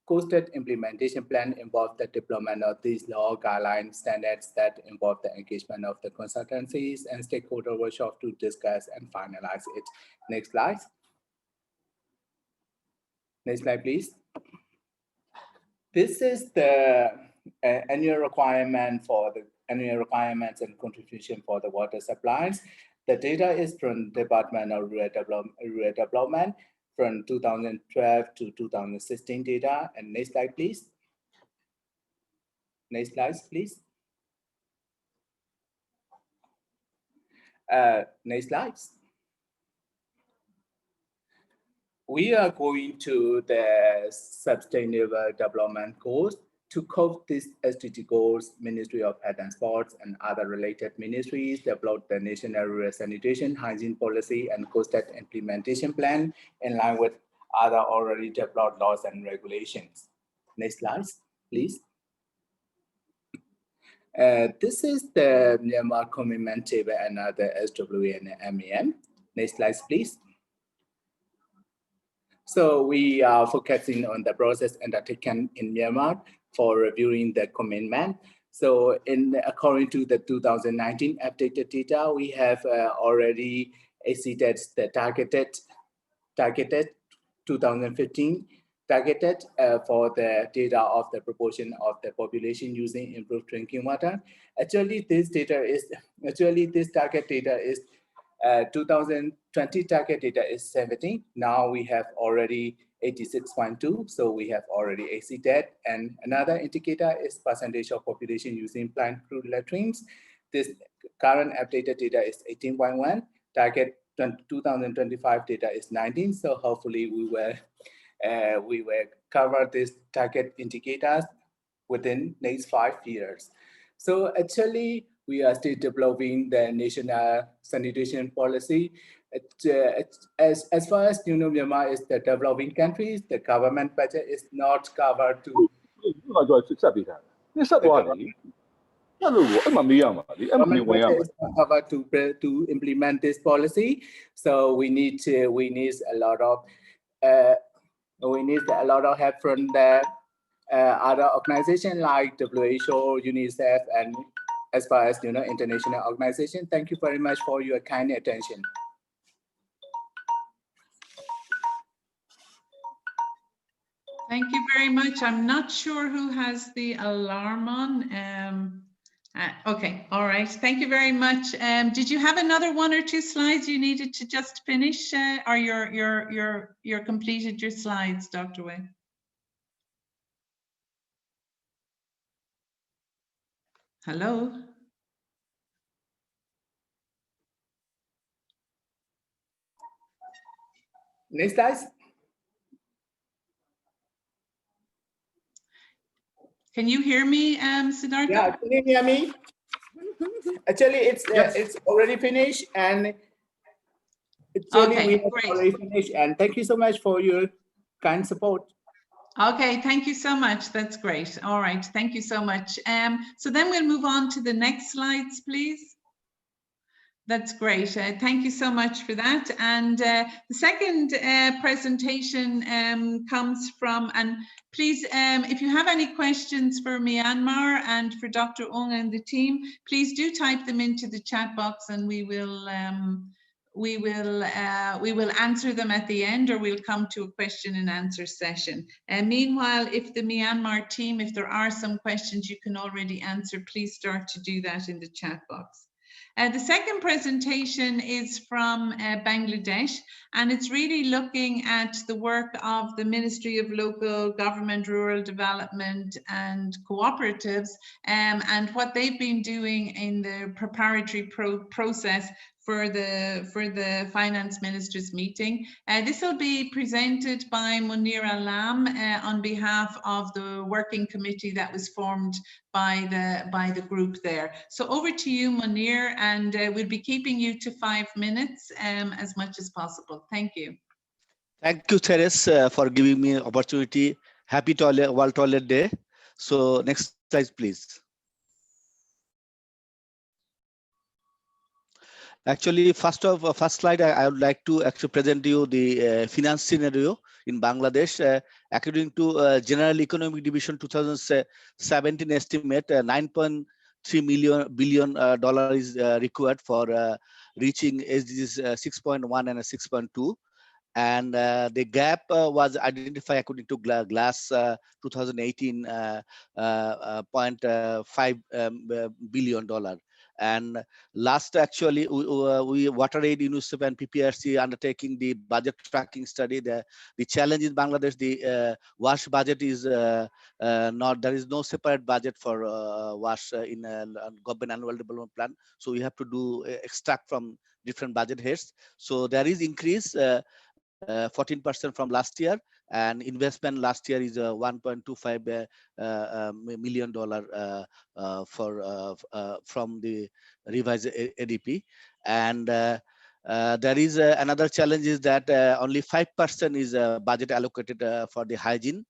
co-state implementation plan involves the development of these law guideline standards that involve the engagement of the consultancies and stakeholder workshop to discuss and finalize it. Next slide. Next slide, please. This is the annual requirements and contribution for the water supplies. The data is from Department of Rural Development from 2012 to 2016 data. And next slide, please. Next slide, please. Next slides. We are going to the Sustainable Development Goals. To cope these SDG goals, Ministry of Health and Sports and other related ministries developed the National Rural Sanitation Hygiene Policy and co-state implementation plan in line with other already developed laws and regulations. Next slide, please. This is the Myanmar commitment table and the SWA and MAM. Next slide, please. So we are focusing on the process undertaken in Myanmar for reviewing the commitment. So according to the 2019 updated data, we have already exceeded the targeted 2015 targeted for the data of the proportion of the population using improved drinking water. Actually, this target data is 2020 target data is 70. Now we have already 86.2, so we have already exceeded. And another indicator is percentage of population using plant crude latrines. This current updated data is 18.1. Target 2025 data is 19. So hopefully we will cover this target indicators within next 5 years. So actually, we are still developing the national sanitation policy. As far as you know, Myanmar is the developing countries. The government budget is not covered to. Covered to implement this policy. So we need a lot of help from the other organizations like WHO, UNICEF, and as far as you know, international organization. Thank you very much for your kind attention. Thank you very much. I'm not sure who has the alarm on. Okay, all right. Thank you very much. Did you have another 1 or 2 slides you needed to just finish, or you're completed your slides, Dr. Wei? Hello. Next slide. Can you hear me, Siddhartha? Yeah, can you hear me? Actually, it's already finished, and actually Okay, we have great. already finished. And thank you so much for your kind support. Okay, thank you so much. That's great. All right, thank you so much. So then we'll move on to the next slides, please. That's great. Thank you so much for that. And the second presentation comes from, and please, if you have any questions for Myanmar and for Dr. Ong and the team, please do type them into the chat box, and we will answer them at the end, or we'll come to a question and answer session. And meanwhile, if the Myanmar team, if there are some questions you can already answer, please start to do that in the chat box. The second presentation is from Bangladesh, and it's really looking at the work of the Ministry of Local Government, Rural Development and Cooperatives, and what they've been doing in the preparatory process for the finance ministers meeting. This will be presented by Munir Alam on behalf of the working committee that was formed by the group there. So over to you, Munir, and we'll be keeping you to 5 minutes as much as possible. Thank you. Thank you, Therese, for giving me opportunity. Happy World Toilet Day. So next slide, please. Actually, first slide, I would like to actually present you the finance scenario in Bangladesh. According to General Economic Division 2017 estimate, $9.3 billion is required for reaching SDGs 6.1 and 6.2. And the gap was identified according to GLAS 2018 $0.5 billion. And last, actually, we WaterAid, UNICEF, and PPRC undertaking the budget tracking study. The challenge in Bangladesh, the WASH budget is not, there is no separate budget for WASH in government annual development plan. So we have to do extract from different budget heads. So there is increase 14% from last year, and investment last year is $1.25 million from the revised ADP. And there is another challenge is that only 5% is budget allocated for the hygiene.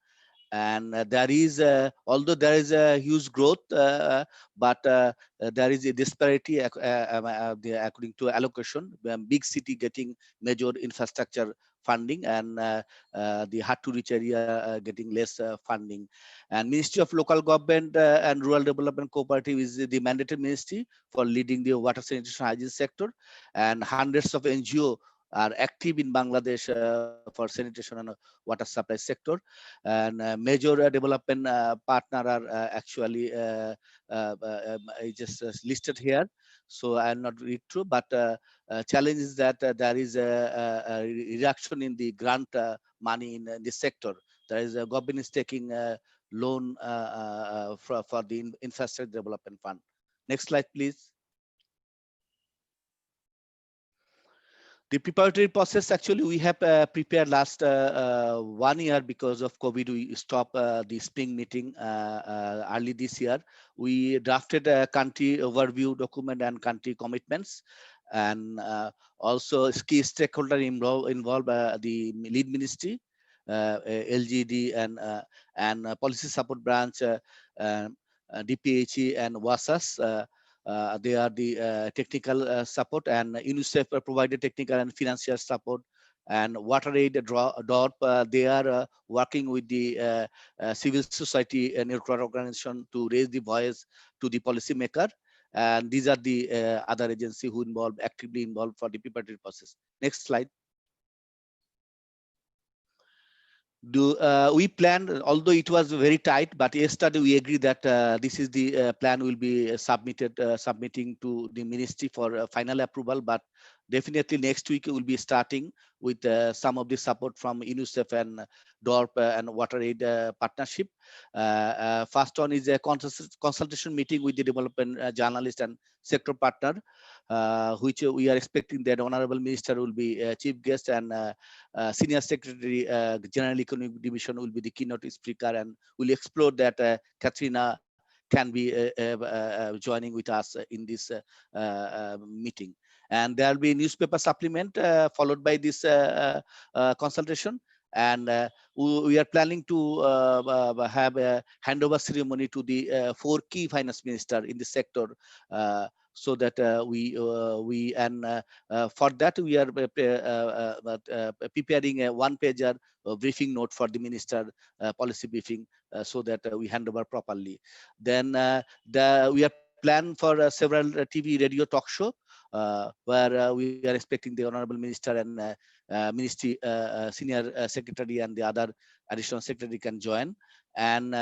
And there is, although there is a huge growth, but there is a disparity according to allocation. Big city getting major infrastructure funding, and the hard to reach area getting less funding. And Ministry of Local Government and Rural Development Cooperative is the mandated ministry for leading the water sanitation hygiene sector, and hundreds of NGO are active in Bangladesh for sanitation and water supply sector. And major development partner are actually just listed here. So I'll not read through, but challenge is that there is a reduction in the grant money in this sector. There is a government is taking a loan for the infrastructure development fund. Next slide, please. The preparatory process, actually, we have prepared last 1 year because of COVID. We stopped the spring meeting early this year. We drafted a country overview document and country commitments, and also key stakeholder involved the lead ministry, LGD, and policy support branch, DPHE and WASAS. They are the technical support, and UNICEF provided technical and financial support. And WaterAid, DORP, they are working with the civil society and neutral organization to raise the voice to the policymaker. And these are the other agencies who actively involved for the preparatory process. Next slide. We planned, although it was very tight, but yesterday we agreed that this is the plan will be submitting to the ministry for final approval. But definitely next week we'll be starting with some of the support from UNICEF and DORP and WaterAid partnership. First one is a consultation meeting with the development journalist and sector partner, which we are expecting that Honorable Minister will be chief guest, and Senior Secretary General Economic Division will be the keynote speaker, and we'll explore that Katrina can be joining with us in this meeting. And there will be a newspaper supplement followed by this consultation. And we are planning to have a handover ceremony to the 4 key finance minister in the sector, so that for that we are preparing a one-pager briefing note for the minister policy briefing, so that we hand over properly. Then we are planned for several TV radio talk show, where we are expecting the Honorable Minister and Ministry Senior Secretary and the other Additional Secretary can join. And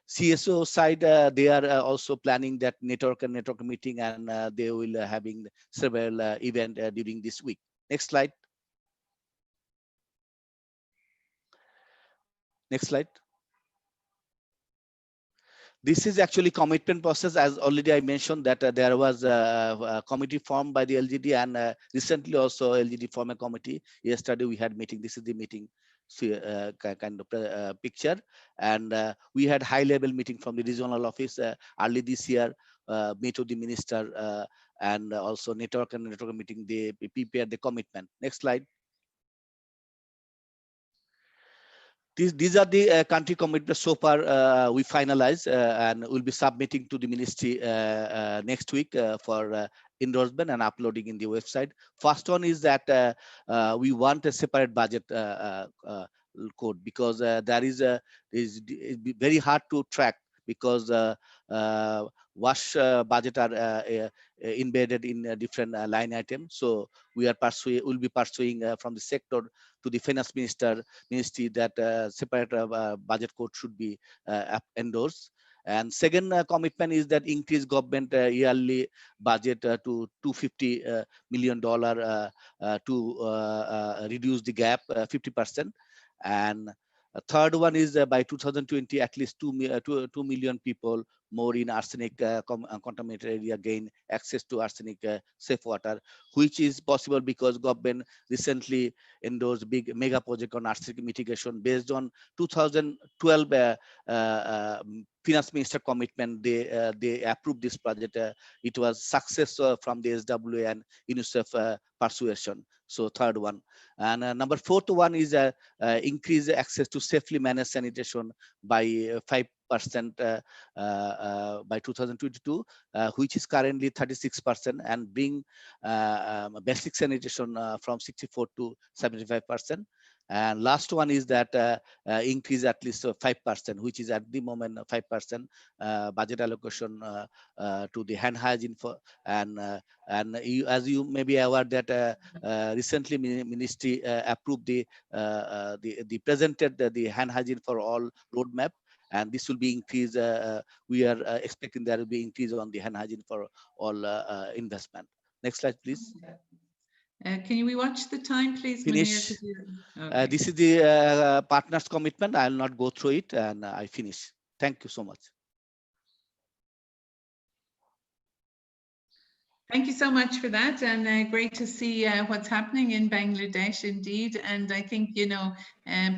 CSO side, they are also planning that network meeting, and they will having several event during this week. Next slide. Next slide. This is actually commitment process. As already I mentioned that there was a committee formed by the LGD, and recently also LGD formed a committee. Yesterday we had meeting. This is the meeting kind of picture, and we had high level meeting from the regional office early this year, meet with the minister, and also network meeting. They prepared the commitment. Next slide. These are the country commitments so far we finalized, and we'll be submitting to the ministry next week for endorsement and uploading in the website. First one is that we want a separate budget code, because there is very hard to track, because wash budget are embedded in different line items. So we'll be pursuing from the sector to the finance ministry that separate budget code should be endorsed. And second commitment is that increase government yearly budget to $250 million to reduce the gap 50%. And a third one is by 2020, at least 2 million people more in arsenic contaminated area gain access to arsenic safe water, which is possible because government recently endorsed big mega project on arsenic mitigation based on 2012 finance minister commitment. They approved this project. It was success from the SWA and UNICEF persuasion. So third one. And number fourth one is increase access to safely managed sanitation by 5% by 2022, which is currently 36%, and bring basic sanitation from 64 to 75%. And last one is that increase at least 5%, which is at the moment 5% budget allocation to the hand hygiene for, and as you may be aware that recently ministry approved the presented the hand hygiene for all roadmap, and this will be increased. We are expecting there will be increase on the hand hygiene for all investment. Next slide, please. Can we watch the time, please? Finish. Okay. This is the partners commitment. I will not go through it, and I finish. Thank you so much. Thank you so much for that, and great to see what's happening in Bangladesh indeed. And I think, you know,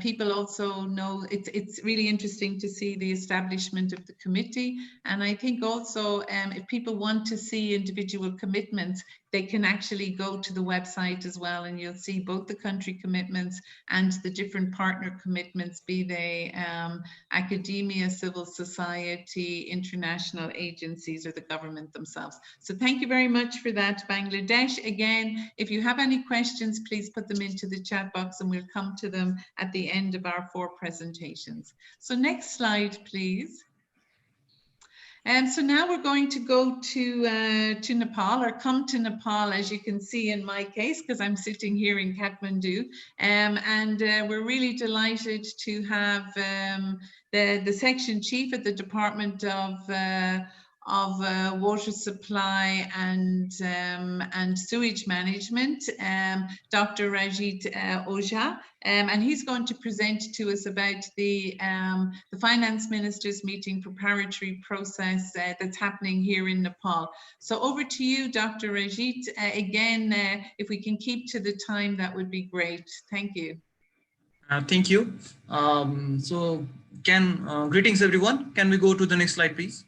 people also know it's really interesting to see the establishment of the committee. And I think also if people want to see individual commitments, they can actually go to the website as well, and you'll see both the country commitments and the different partner commitments, be they academia, civil society, international agencies, or the government themselves. So thank you very much for that, Bangladesh. Again, if you have any questions, please put them into the chat box and we'll come to them at the end of our 4 presentations. So next slide, please. So now we're going to go to Nepal, or come to Nepal, as you can see in my case, because I'm sitting here in Kathmandu. And we're really delighted to have the section chief at the Department water supply and sewage management, Dr. Rajit Ojha, and he's going to present to us about the finance ministers meeting preparatory process that's happening here in Nepal. So over to you, Dr. Rajit. Again, if we can keep to the time, that would be great. Thank you. Thank you. Greetings everyone. Can we go to the next slide, please?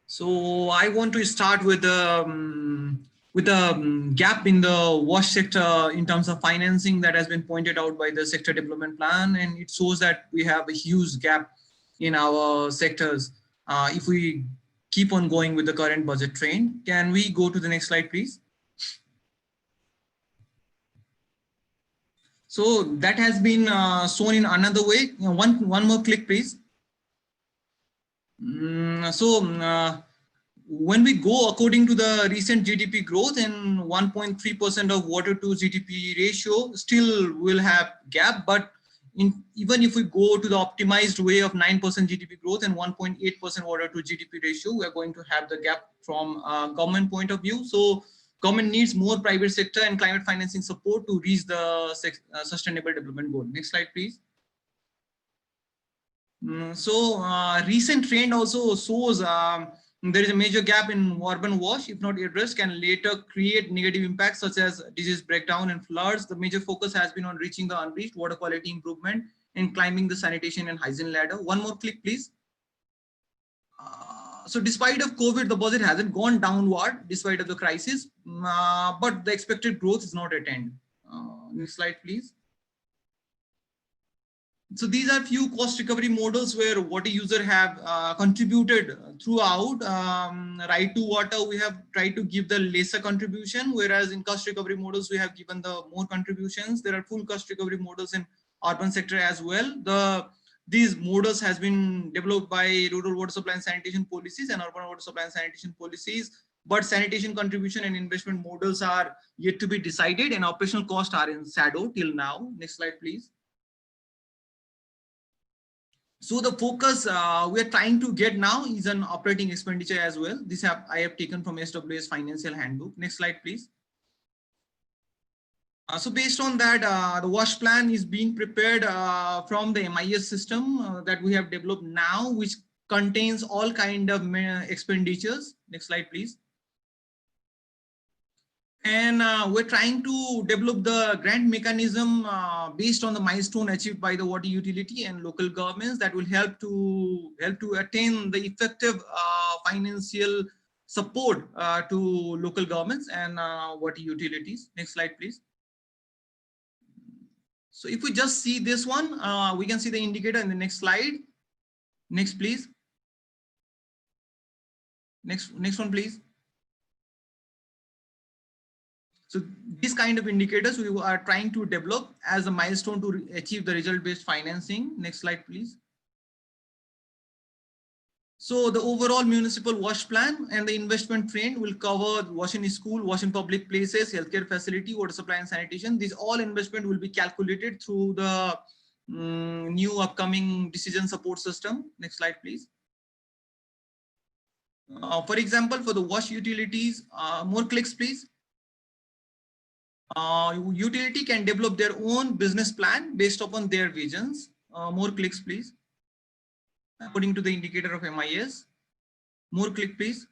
So I want to start with the gap in the wash sector in terms of financing that has been pointed out by the sector development plan, and it shows that we have a huge gap in our sectors if we keep on going with the current budget trend. Can we go to the next slide, please? So that has been shown in another way. One more click, please. When we go according to the recent GDP growth and 1.3% of water to GDP ratio, still will have gap. But even if we go to the optimized way of 9% GDP growth and 1.8% water to GDP ratio, we are going to have the gap from government point of view. So government needs more private sector and climate financing support to reach the sustainable development goal. Next slide, please. Recent trend also shows there is a major gap in urban wash. If not addressed, can later create negative impacts such as disease breakdown and floods. The major focus has been on reaching the unreached, water quality improvement, and climbing the sanitation and hygiene ladder. One more click, please. So despite of COVID, the budget hasn't gone downward despite of the crisis, but the expected growth is not attained. Next slide, please. So these are few cost recovery models where water user have contributed throughout. Right to water, we have tried to give the lesser contribution, whereas in cost recovery models, we have given the more contributions. There are full cost recovery models in urban sector as well. These models has been developed by rural water supply and sanitation policies and urban water supply and sanitation policies, but sanitation contribution and investment models are yet to be decided and operational costs are in shadow till now. Next slide, please. So the focus we are trying to get now is on operating expenditure as well. This I have taken from SWA's financial handbook. Next slide, please. So based on that, the wash plan is being prepared from the MIS system that we have developed now, which contains all kind of expenditures. Next slide, please. And we're trying to develop the grant mechanism based on the milestone achieved by the water utility and local governments that will help to attain the effective financial support to local governments and water utilities. Next slide, please. So if we just see this one, we can see the indicator in the next slide. Next, please. Next one, please. So these kind of indicators we are trying to develop as a milestone to achieve the result-based financing. Next slide, please. So the overall municipal wash plan and the investment trend will cover wash in school, wash in public places, healthcare facility, water supply and sanitation. These all investment will be calculated through the new upcoming decision support system. Next slide, please. For example, for the wash utilities, more clicks, please. Utility can develop their own business plan based upon their visions. More clicks, please. According to the indicator of MIS. More click, please.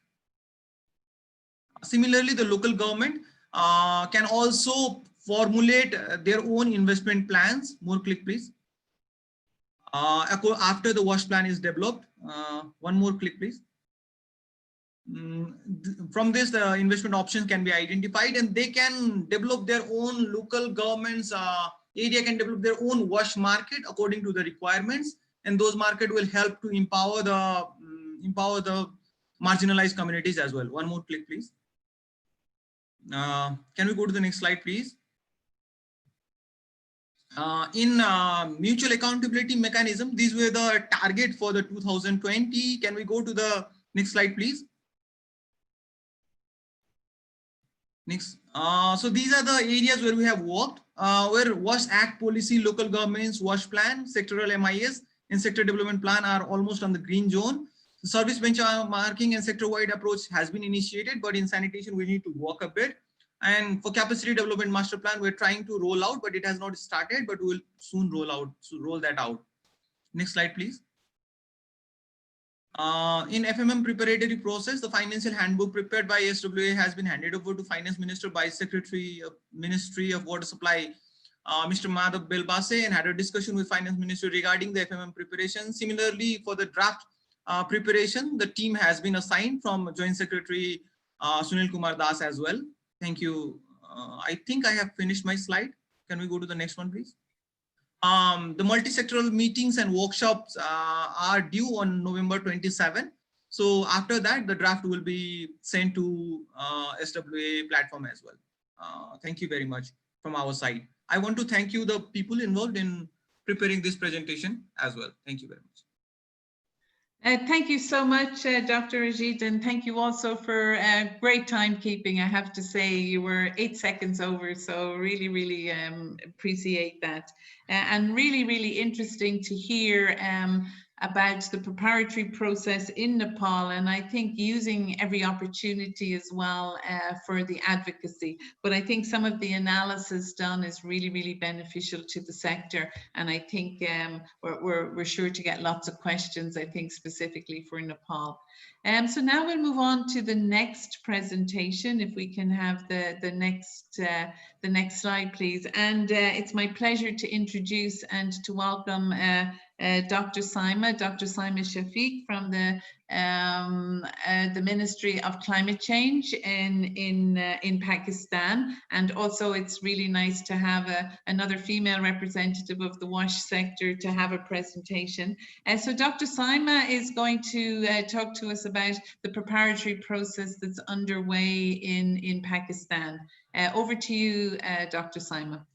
Similarly, the local government can also formulate their own investment plans. More click, please. After the wash plan is developed. One more click, please. From this, the investment options can be identified and they can develop their own local governments area can develop their own wash market according to the requirements, and those market will help to empower the marginalized communities as well. One more click, please. Can we go to the next slide, please? In mutual accountability mechanism, these were the target for the 2020. Can we go to the next slide, please? Next. So these are the areas where we have worked, where Wash Act policy, local governments, Wash plan, sectoral MIS, in sector development plan are almost on the green zone. The service benchmarking and sector-wide approach has been initiated, but in sanitation, we need to work a bit. And for capacity development master plan, we're trying to roll out, but it has not started, but we'll soon roll that out. Next slide, please. In FMM preparatory process, the financial handbook prepared by SWA has been handed over to Finance Minister by Secretary of Ministry of Water Supply, Mr. Madhav Belbase, and had a discussion with Finance Minister regarding the FMM preparation. Similarly, for the draft preparation, the team has been assigned from Joint Secretary Sunil Kumar Das as well. Thank you. I think I have finished my slide. Can we go to the next one, please? The multi-sectoral meetings and workshops are due on November 27. So after that, the draft will be sent to SWA platform as well. Thank you very much from our side. I want to thank you, the people involved in preparing this presentation as well. Thank you very much. Thank you so much, Dr. Rajid, and thank you also for great timekeeping. I have to say you were 8 seconds over, so really appreciate that. And really interesting to hear about the preparatory process in Nepal, and I think using every opportunity as well for the advocacy. But I think some of the analysis done is really beneficial to the sector, and I think we're sure to get lots of questions, I think, specifically for Nepal. So now we'll move on to the next presentation. If we can have the next slide, please. And it's my pleasure to introduce and to welcome Dr. Saima Shafiq from the Ministry of Climate Change in Pakistan. And also it's really nice to have another female representative of the wash sector to have a presentation. So Dr. Saima is going to talk to us about the preparatory process that's underway in Pakistan. Over to you, Dr. Saima.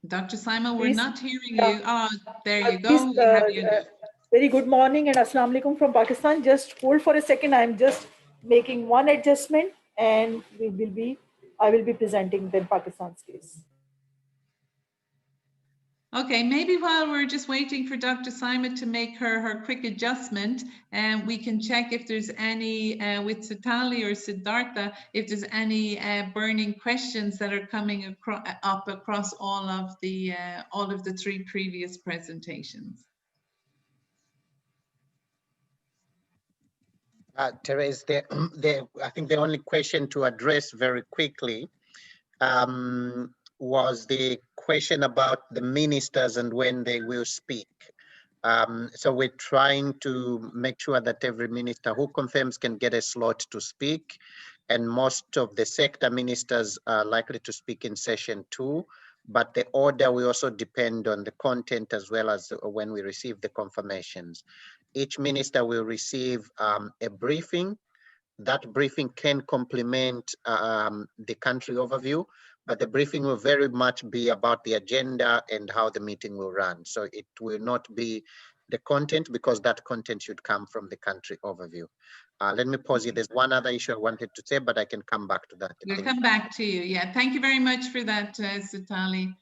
Dr. Saima, we're not hearing you. Oh, there you go. Very good morning and Assalamu alaikum from Pakistan. Just hold for a second. I'm just making one adjustment and I will be presenting then Pakistan's case. Okay, maybe while we're just waiting for Dr. Saima to make her quick adjustment, we can check if there's any, with Sitali or Siddhartha, if there's any burning questions that are coming up across all of the 3 previous presentations. Therese, I think the only question to address very quickly was the question about the ministers and when they will speak. So we're trying to make sure that every minister who confirms can get a slot to speak, and most of the sector ministers are likely to speak in session 2, but the order will also depend on the content as well as when we receive the confirmations. Each minister will receive a briefing. That briefing can complement the country overview, but the briefing will very much be about the agenda and how the meeting will run. So it will not be the content, because that content should come from the country overview. Let me pause here. There's one other issue I wanted to say, but I can come back to that. We'll come back to you. Yeah, thank you very much for that, Sitali.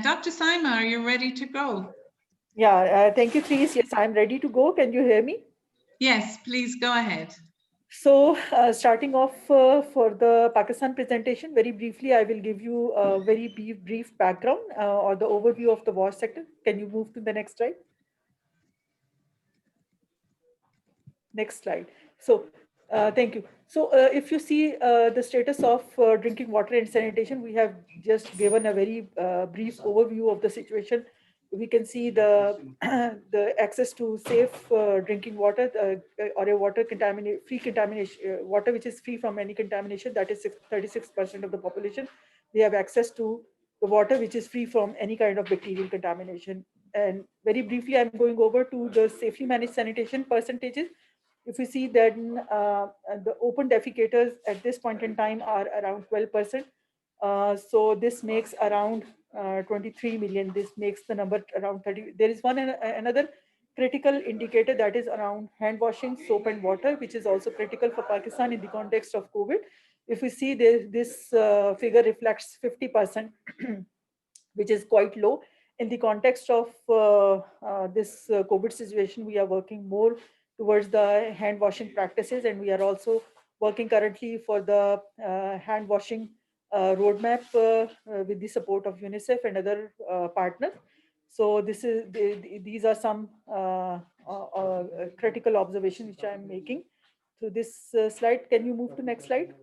Dr. Saima, are you ready to go? Yeah, thank you, Therese. Yes, I'm ready to go. Can you hear me? Yes, please go ahead. So starting off for the Pakistan presentation, very briefly, I will give you a very brief background or the overview of the wash sector. Can you move to the next slide? Next slide. So thank you. So if you see the status of drinking water and sanitation, we have just given a very brief overview of the situation. We can see the access to safe drinking water or a water free contamination, water which is free from any contamination, that is 36% of the population. They have access to the water which is free from any kind of bacterial contamination. And very briefly, I'm going over to the safely managed sanitation percentages. If we see that the open defecators at this point in time are around 12%. So this makes around 23 million. This makes the number around 30. There is another critical indicator, that is around hand washing, soap and water, which is also critical for Pakistan in the context of COVID. if we see this figure reflects 50%, which is quite low. In the context of this COVID situation, we are working more towards the hand washing practices, and we are also working currently for the hand washing roadmap with the support of UNICEF and other partners. So these are some critical observations which I am making through this slide. Can you move to next slide?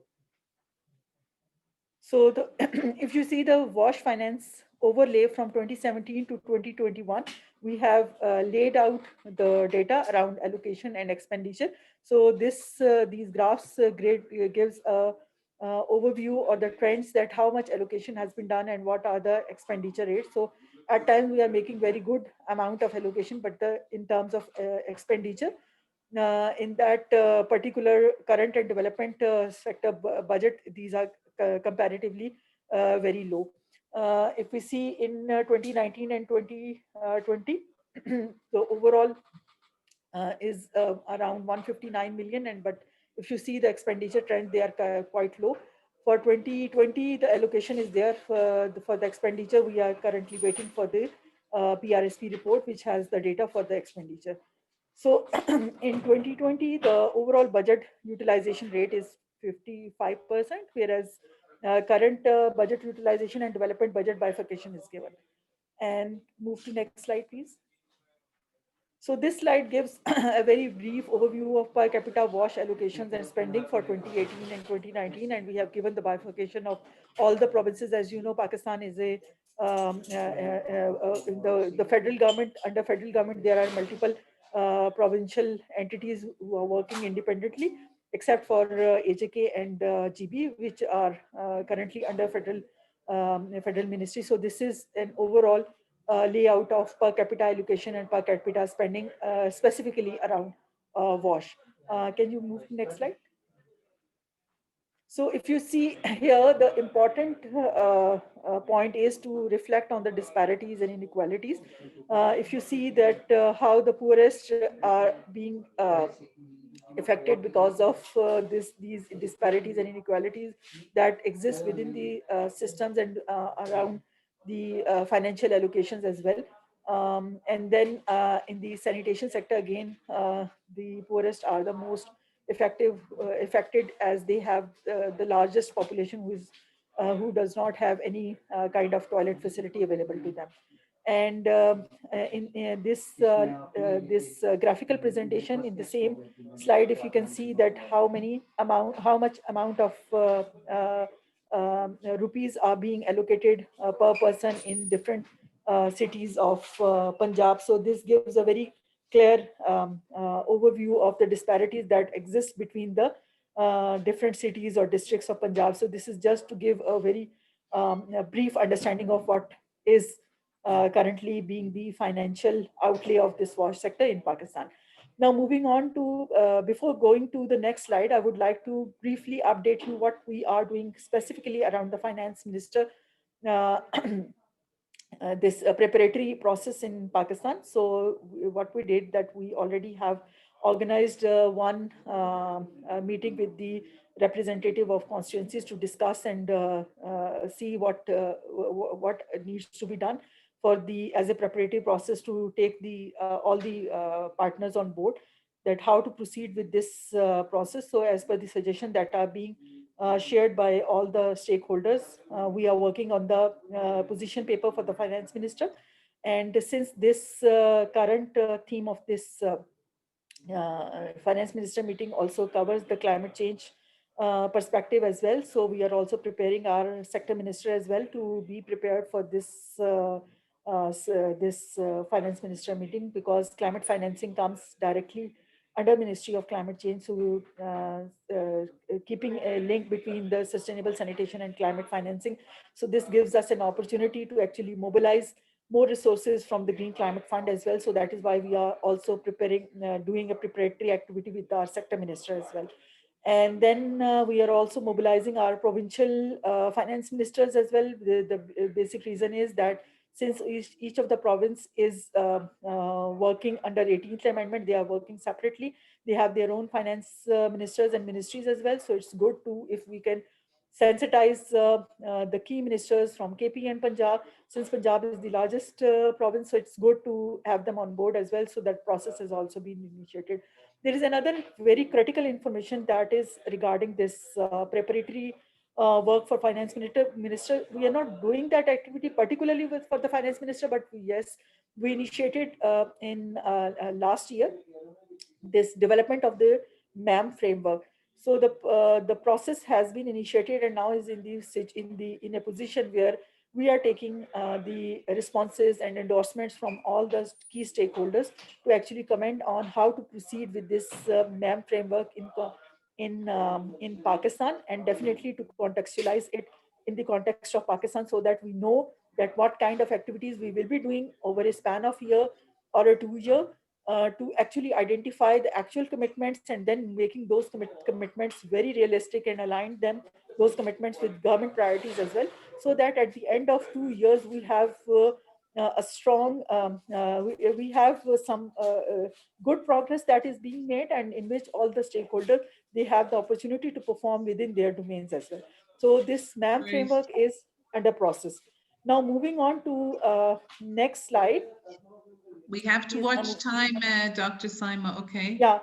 So if you see the WASH finance overlay from 2017 to 2021, we have laid out the data around allocation and expenditure. So these graphs gives a overview or the trends that how much allocation has been done and what are the expenditure rates. So at times we are making very good amount of allocation, but in terms of expenditure, in that particular current and development sector budget, these are comparatively very low. If we see in 2019 and 2020, the overall is around 159 million, but if you see the expenditure trend, they are quite low. For 2020, the allocation is there for the expenditure. We are currently waiting for the PRSP report, which has the data for the expenditure. So in 2020, the overall budget utilization rate is 55%, whereas current budget utilization and development budget bifurcation is given. And move to next slide, please. So this slide gives a very brief overview of per capita WASH allocations and spending for 2018 and 2019, and we have given the bifurcation of all the provinces. As you know, Pakistan is a the federal government. Under federal government, there are multiple provincial entities who are working independently, except for AJK and GB, which are currently under federal ministry. So this is an overall layout of per capita allocation and per capita spending, specifically around WASH. Can you move to next slide? So if you see here, the important point is to reflect on the disparities and inequalities. If you see that how the poorest are being affected because of these disparities and inequalities that exist within the systems and around the financial allocations as well. And then in the sanitation sector, again, the poorest are the most affected, as they have the largest population who does not have any kind of toilet facility available to them. And in this graphical presentation in the same slide, if you can see that how much amount of rupees are being allocated per person in different cities of Punjab. So this gives a very clear overview of the disparities that exist between the different cities or districts of Punjab. So this is just to give a very a brief understanding of what is currently being the financial outlay of this WASH sector in Pakistan. Now moving on to, before going to the next slide, I would like to briefly update you what we are doing specifically around the finance minister, this preparatory process in Pakistan. So what we did, that we already have organized one meeting with the representative of constituencies to discuss and see what needs to be done for as a preparatory process to take the all the partners on board, that how to proceed with this process. So as per the suggestion that are being shared by all the stakeholders, we are working on the position paper for the finance minister. And since this current theme of this finance minister meeting also covers the climate change perspective as well, so we are also preparing our sector minister as well to be prepared for this finance minister meeting, because climate financing comes directly under Ministry of Climate Change. So keeping a link between the sustainable sanitation and climate financing. So this gives us an opportunity to actually mobilize more resources from the Green Climate Fund as well. So that is why we are also preparing, doing a preparatory activity with our sector minister as well. And then we are also mobilizing our provincial finance ministers as well. The basic reason is that since each of the province is working under 18th Amendment, they are working separately. They have their own finance ministers and ministries as well. So it's good to, if we can sensitize the key ministers from KP and Punjab, since Punjab is the largest province, so it's good to have them on board as well. So that process has also been initiated. There is another very critical information that is regarding this preparatory work for finance minister. We are not doing that activity particularly for the finance minister, but yes, we initiated in last year this development of the MAM framework. So the process has been initiated and now is in a position where we are taking the responses and endorsements from all the key stakeholders to actually comment on how to proceed with this MAM framework in Pakistan, and definitely to contextualize it in the context of Pakistan, so that we know that what kind of activities we will be doing over a span of year or a 2 year, to actually identify the actual commitments and then making those commitments very realistic and align those commitments with government priorities as well, so that at the end of 2 years we have a strong, we have some good progress that is being made, and in which all the stakeholders, they have the opportunity to perform within their domains as well. So this MAM framework is under process. Now moving on to next slide. We have to watch time, Dr. Saima, okay? Yeah,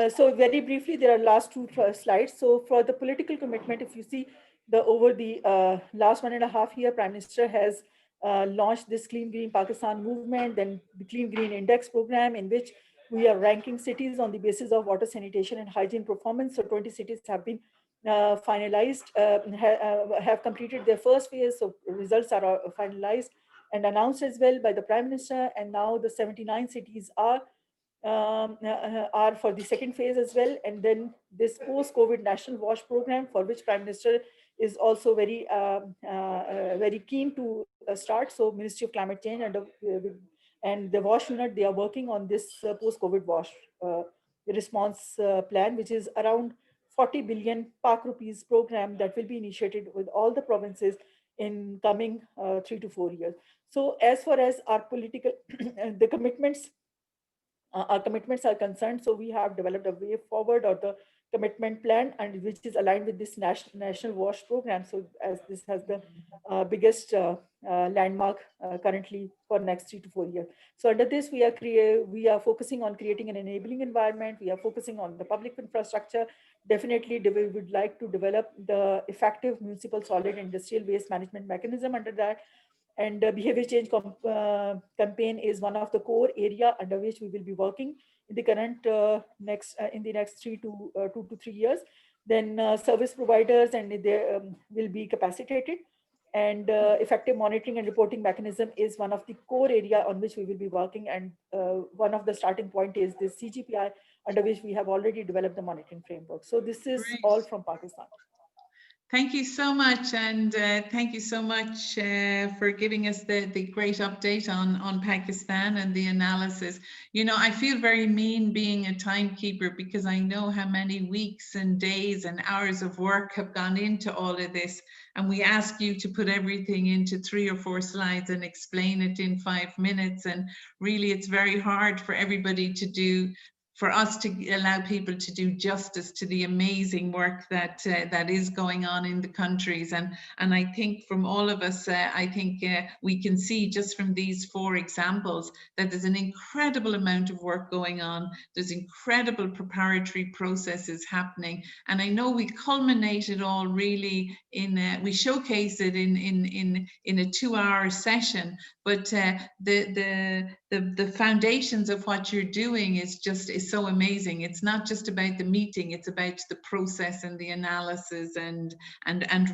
so very briefly, there are last two slides. So for the political commitment, if you see over the last 1.5 years, Prime Minister has launched this Clean Green Pakistan movement, then the Clean Green Index program, in which we are ranking cities on the basis of water, sanitation and hygiene performance. So 20 cities have been finalized, have completed their first phase. So results are finalized and announced as well by the Prime Minister. And now the 79 cities are for the second phase as well. And then this post-COVID national wash program, for which Prime Minister is also very very keen to start. So Ministry of Climate Change and the wash unit, they are working on this post-COVID wash response plan, which is around 40 billion Pak rupees program that will be initiated with all the provinces in coming 3 to 4 years. So as far as our political the commitments, our commitments are concerned, so we have developed a way forward, or the commitment plan, and which is aligned with this national wash program. So as this has the biggest landmark currently for next 3 to 4 years. So under this, we are focusing on creating an enabling environment. We are focusing on the public infrastructure. Definitely, we would like to develop the effective municipal solid industrial waste management mechanism under that. And behavior change campaign is one of the core area under which we will be working in the current in the next 2 to 3 years. Then service providers, and they will be capacitated, and effective monitoring and reporting mechanism is one of the core area on which we will be working. And one of the starting point is this CGPI, under which we have already developed the monitoring framework. So this is all from Pakistan. Thank you so much, and thank you so much for giving us the great update on Pakistan and the analysis. You know, I feel very mean being a timekeeper, because I know how many weeks and days and hours of work have gone into all of this, and we ask you to put everything into 3 or 4 slides and explain it in 5 minutes, and really it's very hard for everybody to do, for us to allow people to do justice to the amazing work that that is going on in the countries. And I think from all of us, I think we can see just from these 4 examples that there's an incredible amount of work going on. There's incredible preparatory processes happening. And I know we culminate it all really in, we showcase it in a 2-hour session, but the foundations of what you're doing is so amazing. It's not just about the meeting, it's about the process and the analysis and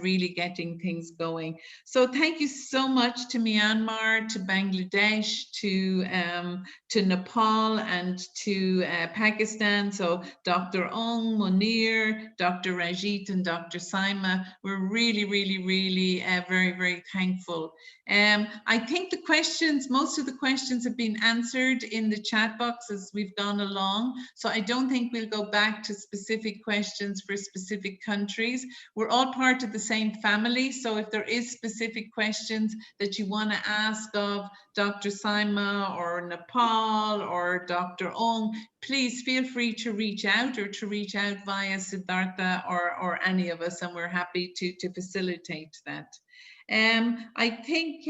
really getting things going. So thank you so much to Myanmar, to Bangladesh, to Nepal, and to Pakistan. So Dr. Ong, Munir, Dr. Rajit, and Dr. Saima, we're really very, very thankful. I think most of the questions have been answered in the chat box as we've gone along. long. So I don't think we'll go back to specific questions for specific countries. We're all part of the same family. So if there is specific questions that you want to ask of Dr. Saima or Nepal or Dr. Ong, please feel free to reach out or to reach out via Siddhartha or any of us, and we're happy to facilitate that. I think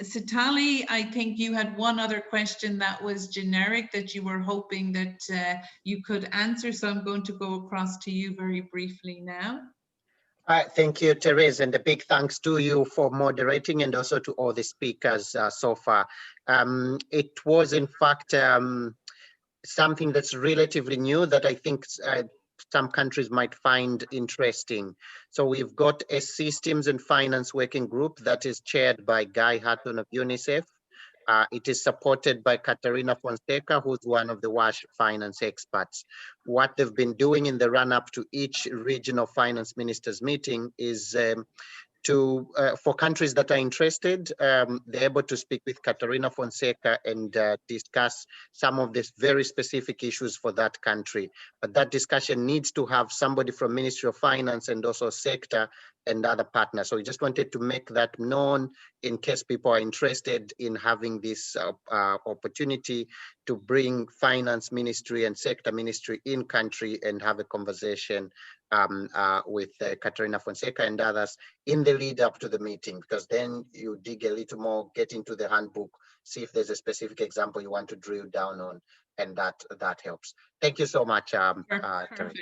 Sitali, I think you had one other question that was generic that you were hoping that you could answer. So I'm going to go across to you very briefly now. Thank you, Therese, and a big thanks to you for moderating and also to all the speakers so far. It was, in fact, something that's relatively new that I think some countries might find interesting. So we've got a systems and finance working group that is chaired by Guy Hatton of UNICEF. It is supported by Katerina Fonseca, who's one of the WASH finance experts. What they've been doing in the run-up to each regional finance ministers meeting is for countries that are interested, they're able to speak with Katerina Fonseca and discuss some of these very specific issues for that country. But that discussion needs to have somebody from Ministry of Finance and also sector and other partners. So we just wanted to make that known in case people are interested in having this opportunity to bring finance ministry and sector ministry in country and have a conversation with Katerina Fonseca and others in the lead up to the meeting, because then you dig a little more, get into the handbook, see if there's a specific example you want to drill down on, and that helps. Thank you so much. Perfect.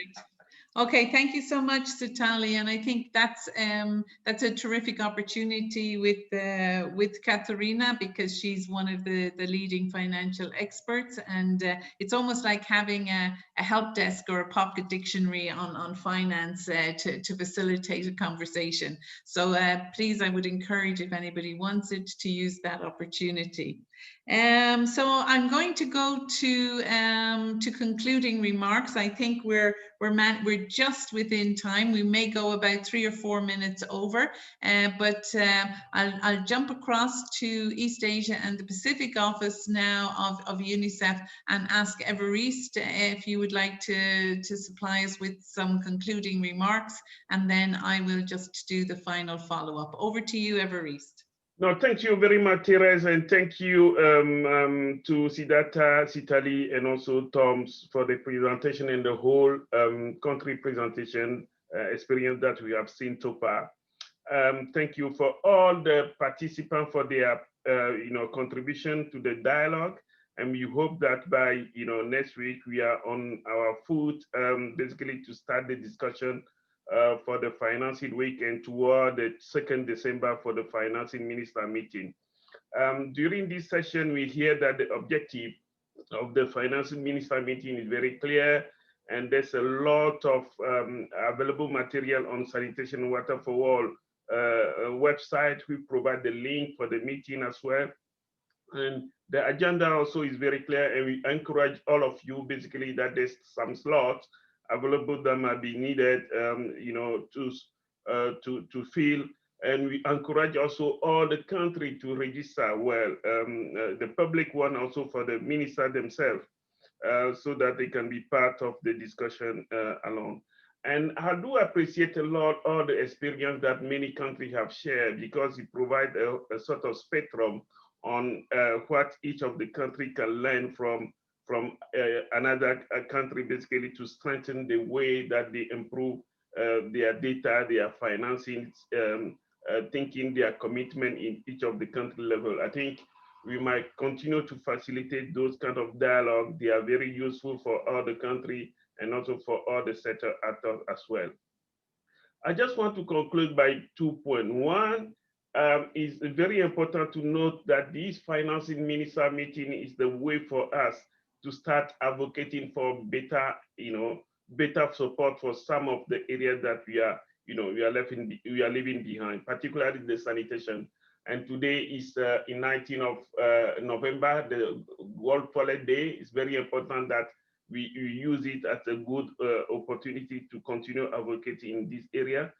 Okay, thank you so much, Sitali, and I think that's a terrific opportunity with Katerina, because she's one of the leading financial experts, and it's almost like having a help desk or a pocket dictionary on finance to facilitate a conversation. So please, I would encourage, if anybody wants it, to use that opportunity. So I'm going to go to concluding remarks. I think we're just within time. We may go about 3 or 4 minutes over, but I'll jump across to East Asia and the Pacific office now of UNICEF and ask Évariste if you would like to supply us with some concluding remarks, and then I will just do the final follow-up. Over to you, Évariste. No, thank you very much, Therese, and thank you to Siddhartha, Sitali, and also Toms for the presentation and the whole country presentation experience that we have seen so far. Thank you for all the participants for their contribution to the dialogue, and we hope that by next week we are on our foot, basically to start the discussion for the financing week and toward the 2nd December for the financing minister meeting. During this session, we hear that the objective of the financing minister meeting is very clear, and there's a lot of available material on sanitation and water for all website. We provide the link for the meeting as well. And the agenda also is very clear, and we encourage all of you basically that there's some slots available that might be needed, to fill, and we encourage also all the country to register well, the public one also for the minister themselves, so that they can be part of the discussion alone. And I do appreciate a lot all the experience that many countries have shared, because it provides a sort of spectrum on what each of the country can learn from another country, basically to strengthen the way that they improve their data, their financing, thinking, their commitment in each of the country level. I think we might continue to facilitate those kind of dialogue. They are very useful for all the country and also for all the sector actors as well. I just want to conclude by 2 points. One, is very important to note that this financing minister meeting is the way for us to start advocating for better, better support for some of the areas that we are leaving behind, particularly the sanitation. And today is in 19th of November, the World Toilet Day. It's very important that we use it as a good opportunity to continue advocating in this area.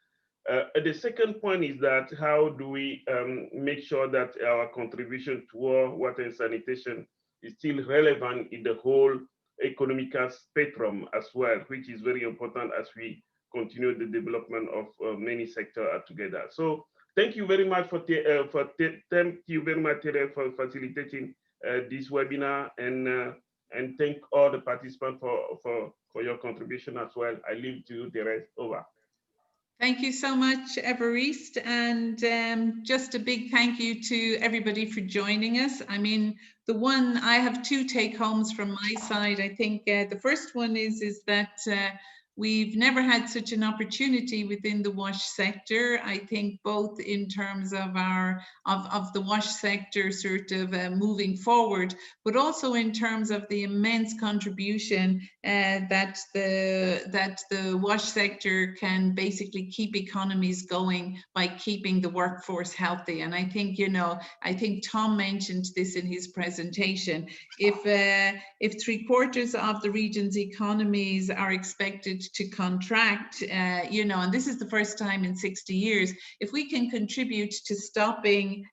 The second point is that how do we make sure that our contribution toward water and sanitation is still relevant in the whole economic spectrum as well, which is very important as we continue the development of many sectors together. So thank you very much thank you very much, Tere, for facilitating this webinar, and thank all the participants for your contribution as well. I leave to you the rest. Over. Thank you so much, Evariste, and just a big thank you to everybody for joining us. I mean, I have two take-homes from my side. I think the first one is that we've never had such an opportunity within the wash sector. I think both in terms of the wash sector sort of moving forward, but also in terms of the immense contribution that the wash sector can basically keep economies going by keeping the workforce healthy. And I think, you know, I think Tom mentioned this in his presentation. If 3/4 of the region's economies are expected to contract, you know, and this is the first time in 60 years, if we can contribute to stopping,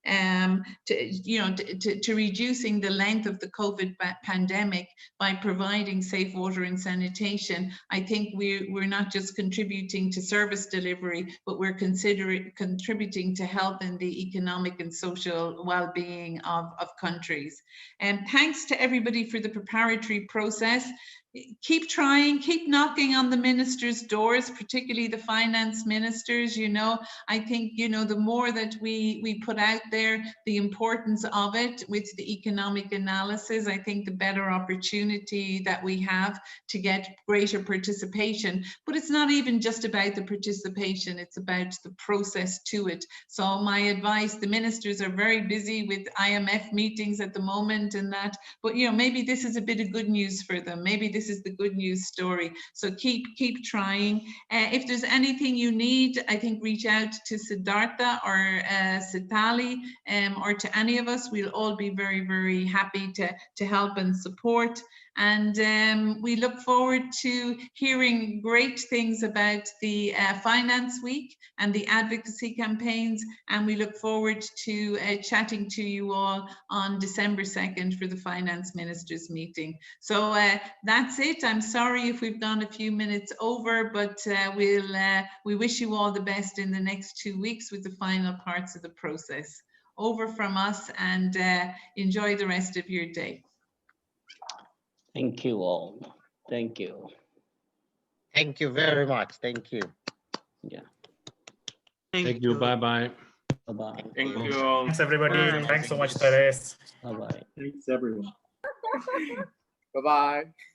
to reducing the length of the COVID pandemic by providing safe water and sanitation, I think we're not just contributing to service delivery, but we're contributing to health and the economic and social well-being of countries. And thanks to everybody for the preparatory process. Keep trying, keep knocking on the ministers' doors, particularly the finance ministers. You know, I think, you know, the more that we put out there the importance of it with the economic analysis, I think the better opportunity that we have to get greater participation. But it's not even just about the participation, it's about the process to it. So my advice, the ministers are very busy with IMF meetings at the moment and that, but you know, maybe this is a bit of good news for them. Maybe this is the good news story. So keep trying. If there's anything you need, I think reach out to Siddhartha or Sitali or to any of us. We'll all be very, very happy to help and support. And we look forward to hearing great things about the Finance Week and the advocacy campaigns. And we look forward to chatting to you all on December 2nd for the Finance Ministers meeting. So that's it. I'm sorry if we've gone a few minutes over, but we wish you all the best in the next 2 weeks with the final parts of the process. Over from us, and enjoy the rest of your day. Thank you all. Thank you. Thank you very much. Thank you. Yeah. Thank you. Bye-bye. Bye-bye. Thank you all. Thanks, everybody. Thanks so much, Teres. Bye-bye. Thanks, everyone. Bye-bye.